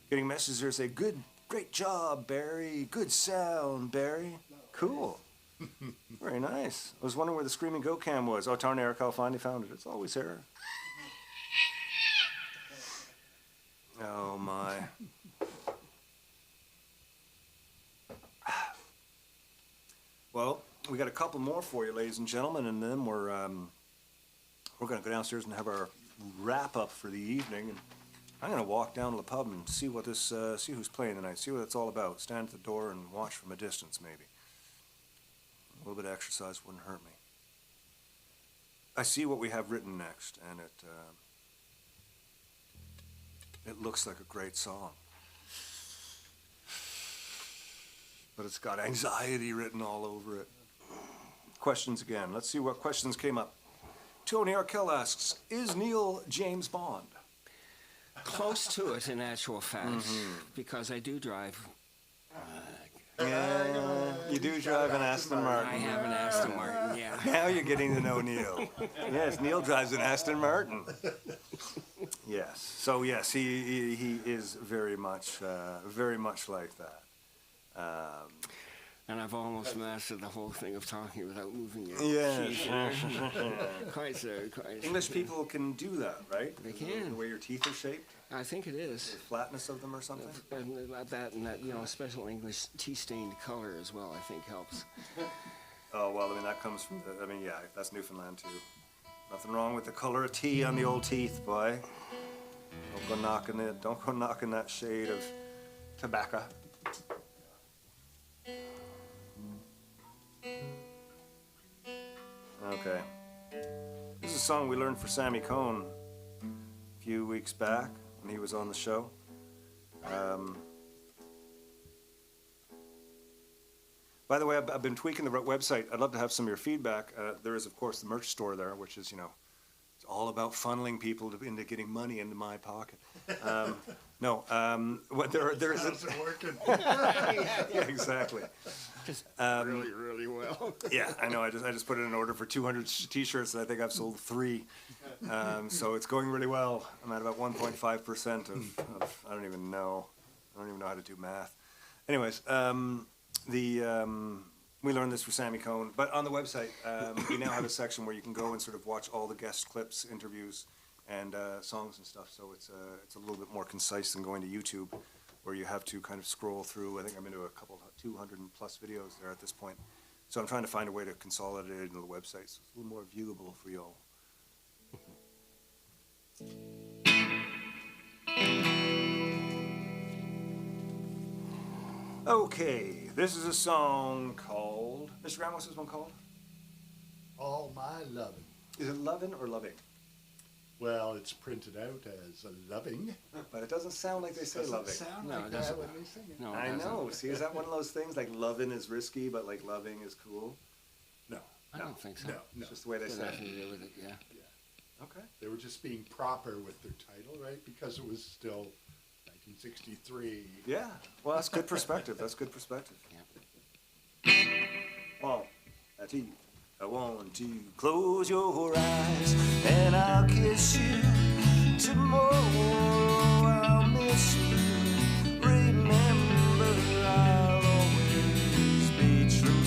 [SPEAKER 5] Getting messages here say, great job, Barry. Good sound, Barry. Cool. Very nice. I was wondering where the Screaming Goat Cam was. Oh, Tarn Eric finally found it. It's always here. Oh, my. Well, we got a couple more for you, ladies and gentlemen, and then we're going to go downstairs and have our wrap up for the evening. And I'm going to walk down to the pub and see what this, see who's playing tonight, see what it's all about. Stand at the door and watch from a distance, maybe. A little bit of exercise wouldn't hurt me. I see what we have written next, and it looks like a great song. But it's got anxiety written all over it. Questions again. Let's see what questions came up. Tony Arkell asks, is Neil James Bond?
[SPEAKER 4] Close to it, in actual fact, because I do drive.
[SPEAKER 5] Yeah, you do drive an Aston Martin.
[SPEAKER 4] I have an Aston Martin, yeah.
[SPEAKER 5] Now you're getting to know Neil. Yes, Neil drives an Aston Martin. Yes. So yes, he is very much like that.
[SPEAKER 4] And I've almost mastered the whole thing of talking without moving your
[SPEAKER 5] Yeah.
[SPEAKER 4] teeth. Quite so.
[SPEAKER 5] English people can do that, right?
[SPEAKER 4] They can.
[SPEAKER 5] The way your teeth are shaped,
[SPEAKER 4] I think it is.
[SPEAKER 5] the flatness of them or something.
[SPEAKER 4] And that, special English tea-stained color as well, I think helps.
[SPEAKER 5] Oh, well, I mean, that comes from, yeah, that's Newfoundland too. Nothing wrong with the color of tea on the old teeth, boy. Don't go knocking that shade of tobacco. Okay. This is a song we learned for Sammy Cohn a few weeks back when he was on the show. By the way, I've been tweaking the website. I'd love to have some of your feedback. There is, of course, the merch store there, which is, it's all about funneling people into getting money into my pocket. What there is.
[SPEAKER 3] How's it working?
[SPEAKER 5] Yeah, exactly.
[SPEAKER 4] Really, really well.
[SPEAKER 5] Yeah, I know. I just put in an order for 200 T-shirts, and I think I've sold 3. So it's going really well. I'm at about 1.5% of I don't even know how to do math. Anyways, we learned this for Sammy Cohn, but on the website we now have a section where you can go and sort of watch all the guest clips, interviews, and songs and stuff. So it's a little bit more concise than going to YouTube, where you have to kind of scroll through. I think I'm into 200 plus videos there at this point. So I'm trying to find a way to consolidate it into the website so it's a little more viewable for y'all. Okay, this is a song called, Mr. Graham, what's this one called?
[SPEAKER 3] All My Lovin'.
[SPEAKER 5] Is it Lovin' or Loving?
[SPEAKER 3] Well, it's printed out as a loving.
[SPEAKER 5] But it doesn't sound like they say
[SPEAKER 3] Doesn't
[SPEAKER 5] loving.
[SPEAKER 3] sound
[SPEAKER 4] No,
[SPEAKER 3] like
[SPEAKER 4] it
[SPEAKER 3] that
[SPEAKER 4] doesn't.
[SPEAKER 3] when they sing it.
[SPEAKER 4] No, it
[SPEAKER 5] I
[SPEAKER 4] doesn't.
[SPEAKER 5] know. See, is that one of those things like loving is risky, but like loving is cool?
[SPEAKER 3] No,
[SPEAKER 4] I don't think so.
[SPEAKER 3] no.
[SPEAKER 5] It's just the way they
[SPEAKER 4] It's
[SPEAKER 5] say
[SPEAKER 4] nothing
[SPEAKER 5] it.
[SPEAKER 4] to do with it, yeah.
[SPEAKER 5] Okay.
[SPEAKER 3] They were just being proper with their title, right? Because it was still 1963.
[SPEAKER 5] Yeah. Well, that's good perspective. That's good perspective.
[SPEAKER 4] Yeah.
[SPEAKER 5] I want you close your eyes and I'll kiss you. Tomorrow I'll miss you. Remember, I'll always be true.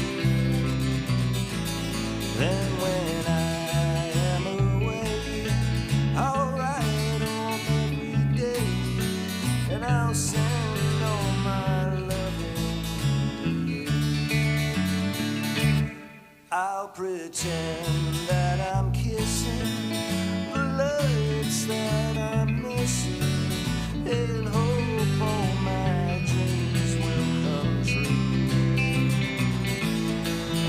[SPEAKER 5] Then when I am away, I'll write on every day and I'll send all my loving to you. I'll pretend that I'm kissing the lights that I'm missing and hope all my dreams will come true.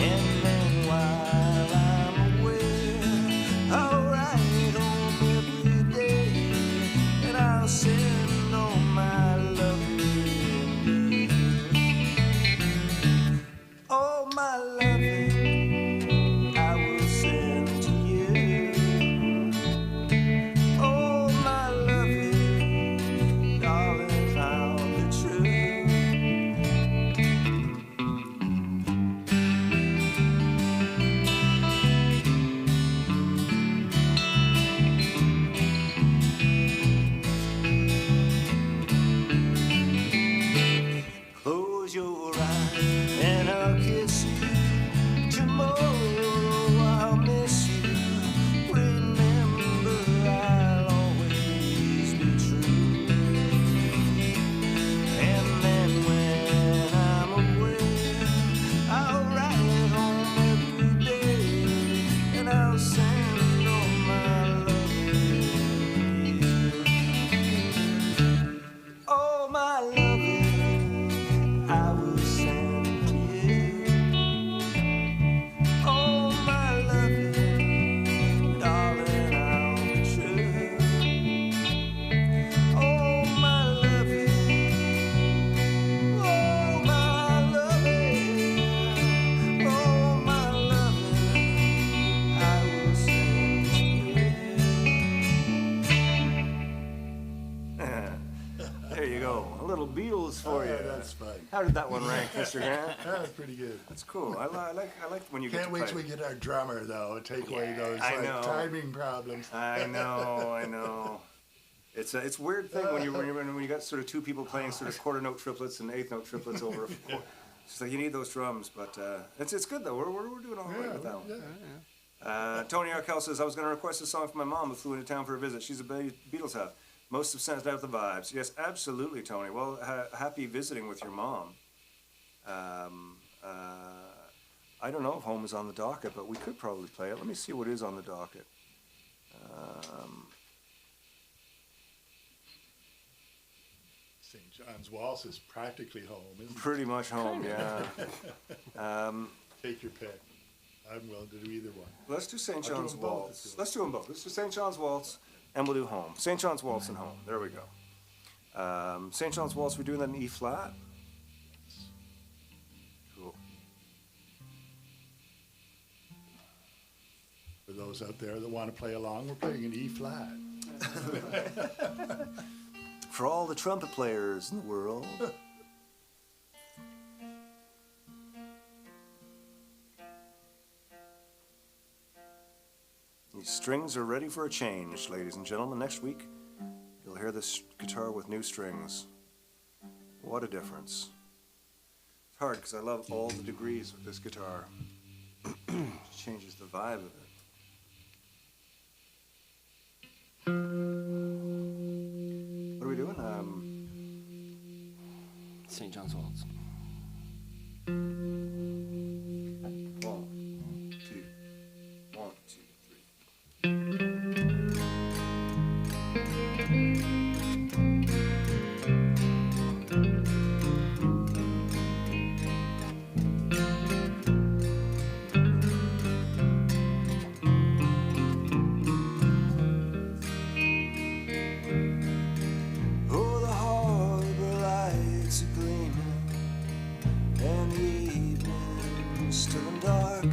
[SPEAKER 5] And then while I'm away, I'll write home every day and I'll send all my loving to you. All my loving I will send to you. Oh, my loving, darling, I'll be true. There you go. A little Beatles for you.
[SPEAKER 3] That's fun.
[SPEAKER 5] How did that one rank, Mr. Grant?
[SPEAKER 3] That's pretty good.
[SPEAKER 5] That's cool. I like when you get
[SPEAKER 3] Can't
[SPEAKER 5] to
[SPEAKER 3] wait
[SPEAKER 5] play.
[SPEAKER 3] till we get our drummer, though, and take away those
[SPEAKER 5] I know.
[SPEAKER 3] timing problems.
[SPEAKER 5] I know. It's a weird thing when you got sort of two people playing sort of quarter note triplets and eighth note triplets over. So you need those drums, but it's good though. We're doing all right with that one. Tony Arkell says, I was going to request a song for my mom who flew into town for a visit. She's a Beatles hat. Most have sent out the vibes. Yes, absolutely, Tony. Well, happy visiting with your mom. I don't know if Home is on the docket, but we could probably play it. Let me see what is on the docket.
[SPEAKER 3] St. John's Waltz is practically home, isn't
[SPEAKER 5] Pretty much home, yeah.
[SPEAKER 3] it? Take your pick. I'm willing to do either one.
[SPEAKER 5] Let's do St.
[SPEAKER 3] I'll do
[SPEAKER 5] John's
[SPEAKER 3] them both
[SPEAKER 5] Waltz.
[SPEAKER 3] if you
[SPEAKER 5] Let's do them both. Let's do St. John's Waltz, and we'll do Home. St. John's Waltz and Home. There we go. St. John's Waltz, we're doing that in E flat. Cool.
[SPEAKER 3] For those out there that want to play along, we're playing an E flat.
[SPEAKER 5] For all the trumpet players in the world. These strings are ready for a change, ladies and gentlemen. Next week, you'll hear this guitar with new strings. What a difference. It's hard because I love all the degrees with this guitar. It changes the vibe of it. What are we doing?
[SPEAKER 4] St. John's Waltz.
[SPEAKER 5] 1, 2, 1, 2, 3. Oh, the harbor lights are gleaming, and the evening's still and dark,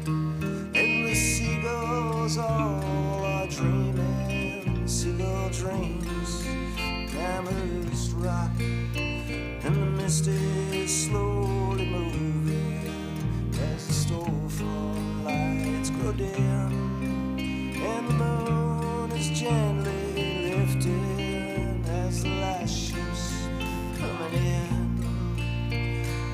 [SPEAKER 5] and the seagulls all are dreaming, seagull dreams, Amherst Rock, and the mist is slowly moving as the storefront lights grow dim, and the moon is gently lifting as the last ship's coming in.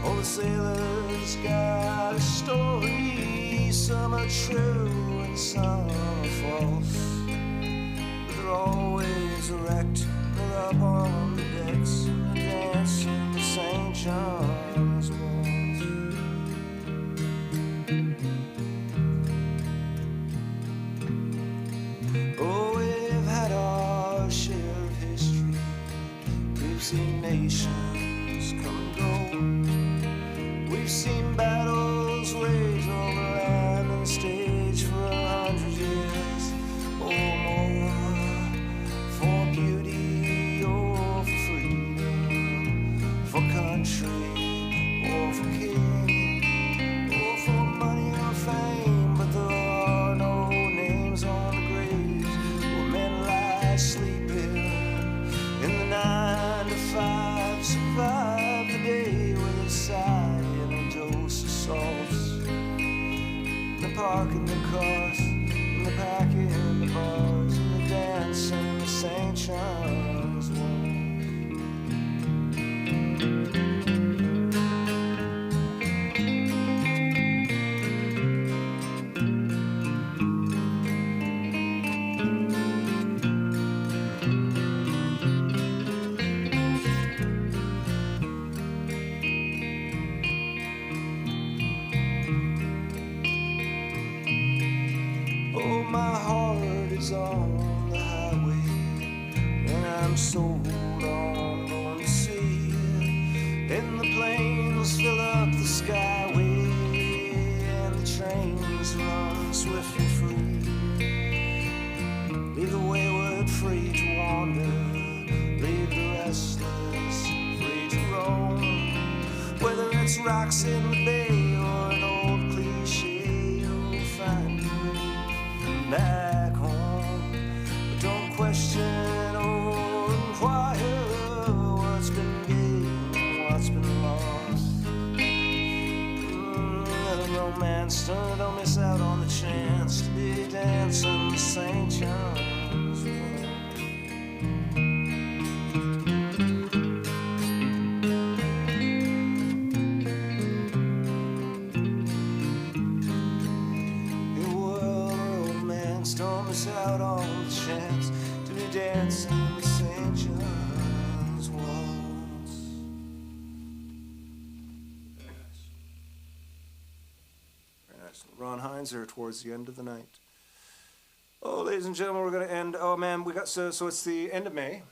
[SPEAKER 5] All the sailors got a story, some are true and some are false, but they're always wrecked. They're up on the decks and dancing to St. John's Waltz. Oh, we've had our share of history. We've seen nations come and go. We've seen battles rage over land and stage for 100 years or more. For beauty or for freedom, for country or for king, or for money or fame. But there are no names on the graves where men lie sleeping in the 9 to 5. Survive the day with a sigh and a dose of salts. The parking the cars, and the packing the bars, and the dancing the St. John's Waltz. Oh, my heart is on the highway, and I'm sold on going to sea. And the planes fill up the skyway, and the trains run swift and free. Leave the wayward free to wander, leave the restless free to roam. Whether it's rocks in the bay or an old cliche, you'll find a way back home. But don't question or inquire dancing with St. John's waltz. Very nice. Very nice. Ron Hines there towards the end of the night. Oh, ladies and gentlemen, we're going to end. Oh, man, we got so it's the end of May.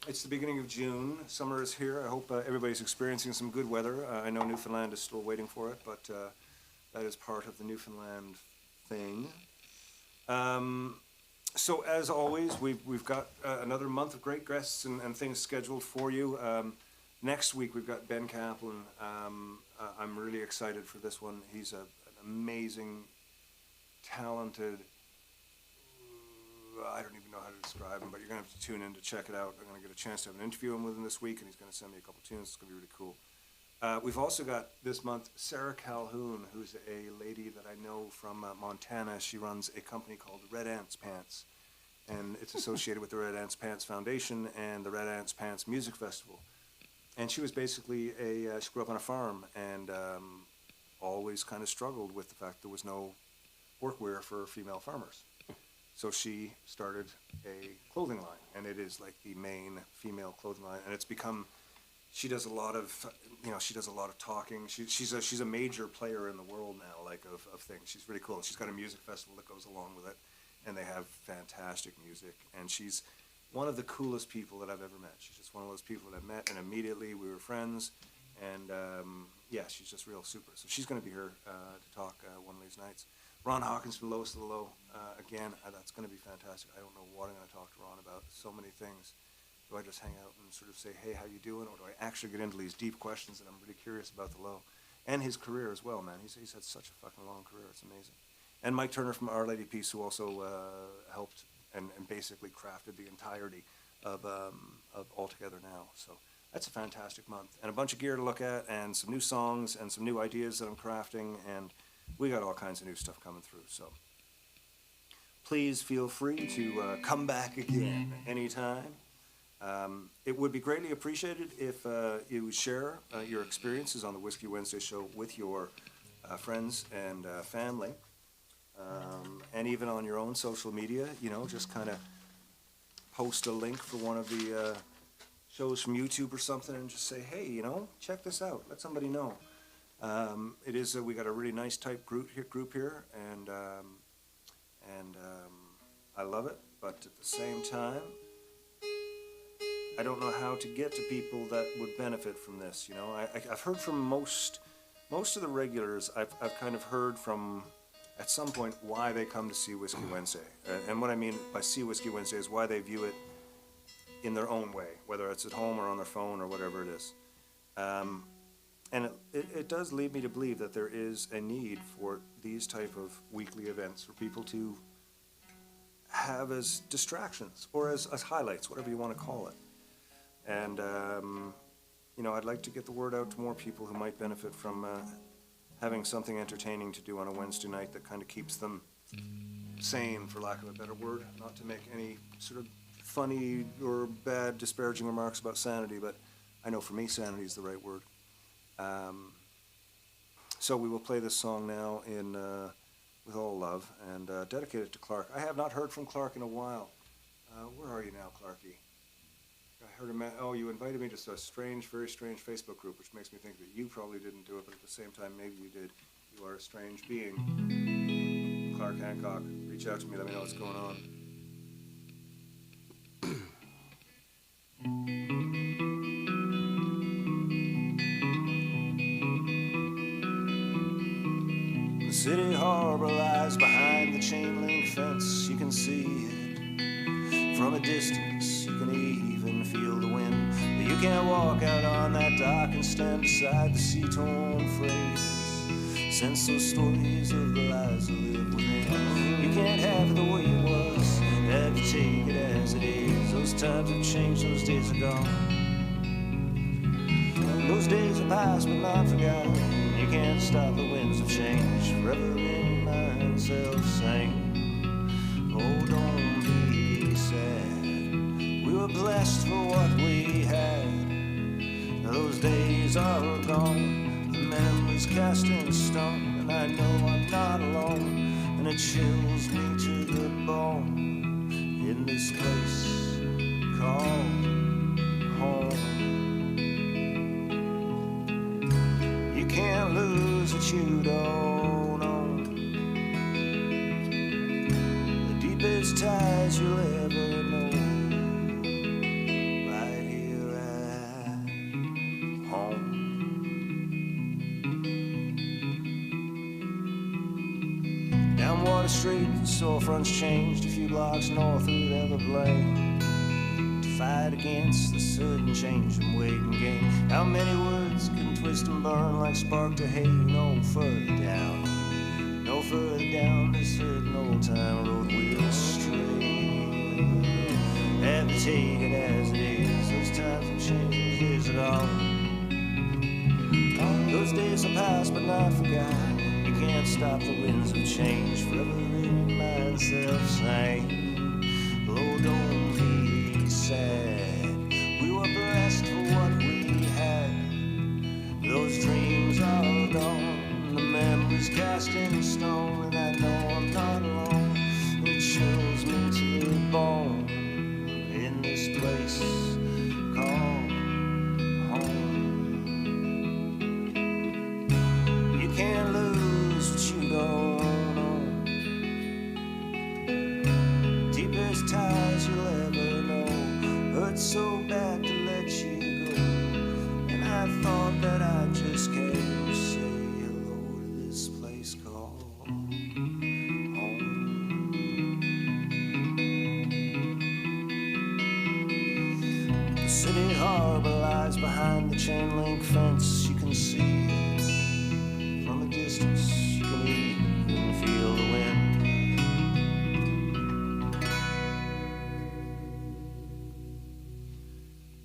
[SPEAKER 5] It's the beginning of June. Summer is here. I hope everybody's experiencing some good weather. I know Newfoundland is still waiting for it, but that is part of the Newfoundland thing. So as always, we've got another month of great guests and things scheduled for you. Next week we've got Ben Kaplan. I'm really excited for this one. He's an amazing, talented. I don't even know how to describe him, but you're going to have to tune in to check it out. I'm going to get a chance to have an interview with him this week, and he's going to send me a couple tunes. It's going to be really cool. We've also got this month Sarah Calhoun, who's a lady that I know from Montana. She runs a company called Red Ants Pants, and it's associated with the Red Ants Pants Foundation and the Red Ants Pants Music Festival. And she was basically she grew up on a farm and always kind of struggled with the fact there was no workwear for female farmers. So she started a clothing line, and it is like the main female clothing line, and it's become. She does a lot of, she does a lot of talking. She's a major player in the world now, like of things. She's really cool. She's got a music festival that goes along with it, and they have fantastic music. And she's one of the coolest people that I've ever met. She's just one of those people that I met, and immediately we were friends. And yeah, she's just real super. So she's going to be here to talk one of these nights. Ron Hawkins from Lowest of the Low, again, that's going to be fantastic. I don't know what I'm going to talk to Ron about. So many things. Do I just hang out and sort of say, hey, how you doing? Or do I actually get into these deep questions that I'm really curious about the Low? And his career as well, man. He's had such a fucking long career. It's amazing. And Mike Turner from Our Lady Peace, who also helped and basically crafted the entirety of All Together Now. So that's a fantastic month. And a bunch of gear to look at, and some new songs, and some new ideas that I'm crafting, and we got all kinds of new stuff coming through. So please feel free to come back again anytime. It would be greatly appreciated if you would share your experiences on the Whiskey Wednesday show with your friends and family, and even on your own social media. Just kind of post a link for one of the shows from YouTube or something, and just say, hey, check this out. Let somebody know. It is we got a really nice tight group here, and I love it. But at the same time, I don't know how to get to people that would benefit from this. I've heard from most of the regulars. I've kind of heard from at some point why they come to see Whiskey Wednesday, and what I mean by see Whiskey Wednesday is why they view it in their own way, whether it's at home or on their phone or whatever it is. And it does lead me to believe that there is a need for these type of weekly events for people to have as distractions or as highlights, whatever you want to call it. And, I'd like to get the word out to more people who might benefit from having something entertaining to do on a Wednesday night that kind of keeps them sane, for lack of a better word. Not to make any sort of funny or bad disparaging remarks about sanity, but I know for me sanity is the right word. So we will play this song now in with all love and dedicate it to Clark. I have not heard from Clark in a while. Where are you now, Clarky? I heard him. Oh, you invited me to a strange, very strange Facebook group, which makes me think that you probably didn't do it, but at the same time, maybe you did. You are a strange being. Clark Hancock, reach out to me. Let me know what's going on. The city harbor lies behind the chain link fence. You can see it from a distance. You can even feel the wind, but you can't walk out on that dock and stand beside the sea-torn freighters. Since those stories of the lives that live within, you can't have it the way it was. Have to take it as it is. Those times have changed, those days are gone. Those days are past but not forgotten. You can't stop the winds of change. Forever in myself sing. Oh, don't be sad. We were blessed for what we had. Those days are gone. The memories cast in stone. And I know I'm not alone. And it chills me to the bone. In this place
[SPEAKER 6] Street, storefronts changed a few blocks north, who'd ever blame to fight against the sudden change and waiting game? How many words can twist and burn like spark to hay? No further down this hurting old time road we'll stray. Have to take it as it is, those times have changed, those years are gone. Those days are past but not forgot. You can't stop the winds of change, forever in myself saying, oh, don't be sad. We were blessed for what we had. Those dreams are gone, the memories cast in stone, and I know I'm not alone. It chills me to the bone in this place called home. You can't lose what you don't own. Deepest ties you'll ever know hurt so bad to let you go. And I thought that I just came to say hello to this place called home. The city harbor lies behind the chain link fence. You can see it from a distance. You can even feel the wind.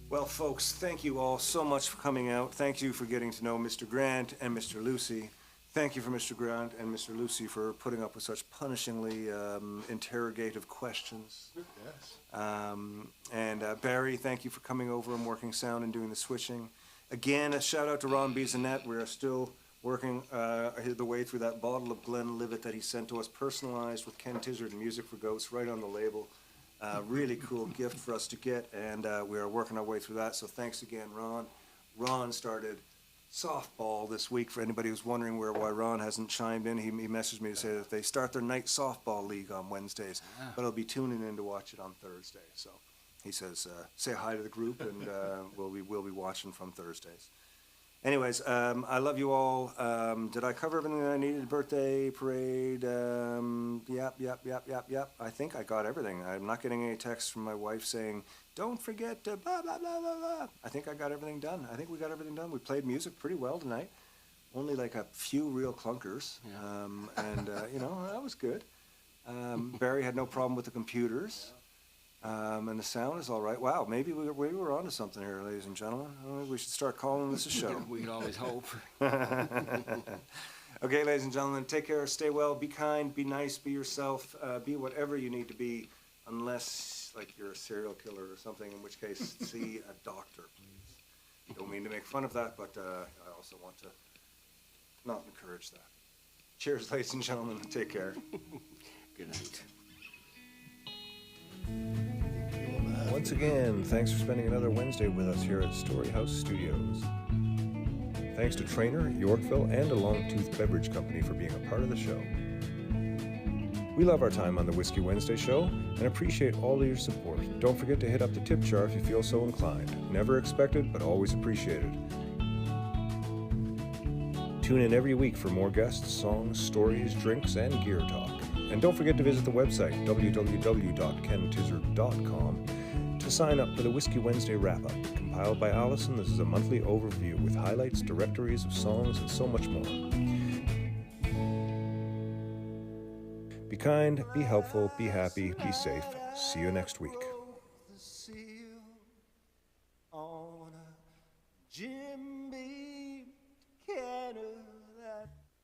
[SPEAKER 6] Well, folks, thank you all so much for coming out. Thank you for getting to know Mr. Grant and Mr. Lucy. Thank you for Mr. Grant and Mr. Lucy for putting up with such punishingly interrogative questions.
[SPEAKER 3] Yes.
[SPEAKER 6] And Barry, thank you for coming over and working sound and doing the switching. Again, a shout out to Ron Bizanet. We are still working the way through that bottle of Glenlivet that he sent to us, personalized with Ken Tizzard and Music for Goats right on the label. Really cool gift for us to get, and we are working our way through that. So thanks again, Ron. Ron started softball this week. For anybody who's wondering why Ron hasn't chimed in, he messaged me to say that they start their night softball league on Wednesdays, but I'll be tuning in to watch it on Thursday. So he says, say hi to the group, and we'll be watching from Thursdays. Anyways, I love you all. Did I cover everything that I needed? Birthday, parade, yep. I think I got everything. I'm not getting any texts from my wife saying, don't forget to blah, blah, blah, blah, blah. I think I got everything done. I think we got everything done. We played music pretty well tonight. Only like a few real clunkers.
[SPEAKER 4] Yeah.
[SPEAKER 6] That was good. Barry had no problem with the computers. And the sound is all right. Wow, maybe we were onto something here, ladies and gentlemen. We should start calling this a show.
[SPEAKER 4] We can always hope.
[SPEAKER 6] Okay, ladies and gentlemen, take care, stay well, be kind, be nice, be yourself, be whatever you need to be, unless, like, you're a serial killer or something, in which case, see a doctor, please. Don't mean to make fun of that, but I also want to not encourage that. Cheers, ladies and gentlemen. Take care.
[SPEAKER 4] Good night.
[SPEAKER 1] Once again, thanks for spending another Wednesday with us here at Storyhouse Studios. Thanks to Trainer, Yorkville, and a Longtooth Beverage Company for being a part of the show. We love our time on the Whiskey Wednesday show and appreciate all of your support. Don't forget to hit up the tip jar if you feel so inclined. Never expected, but always appreciated. Tune in every week for more guests, songs, stories, drinks, and gear talk. And don't forget to visit the website, www.kentizzard.com, to sign up for the Whiskey Wednesday wrap-up. Compiled by Allison, this is a monthly overview with highlights, directories of songs, and so much more. Be kind, be helpful, be happy, be safe. See you next week.
[SPEAKER 6] Jim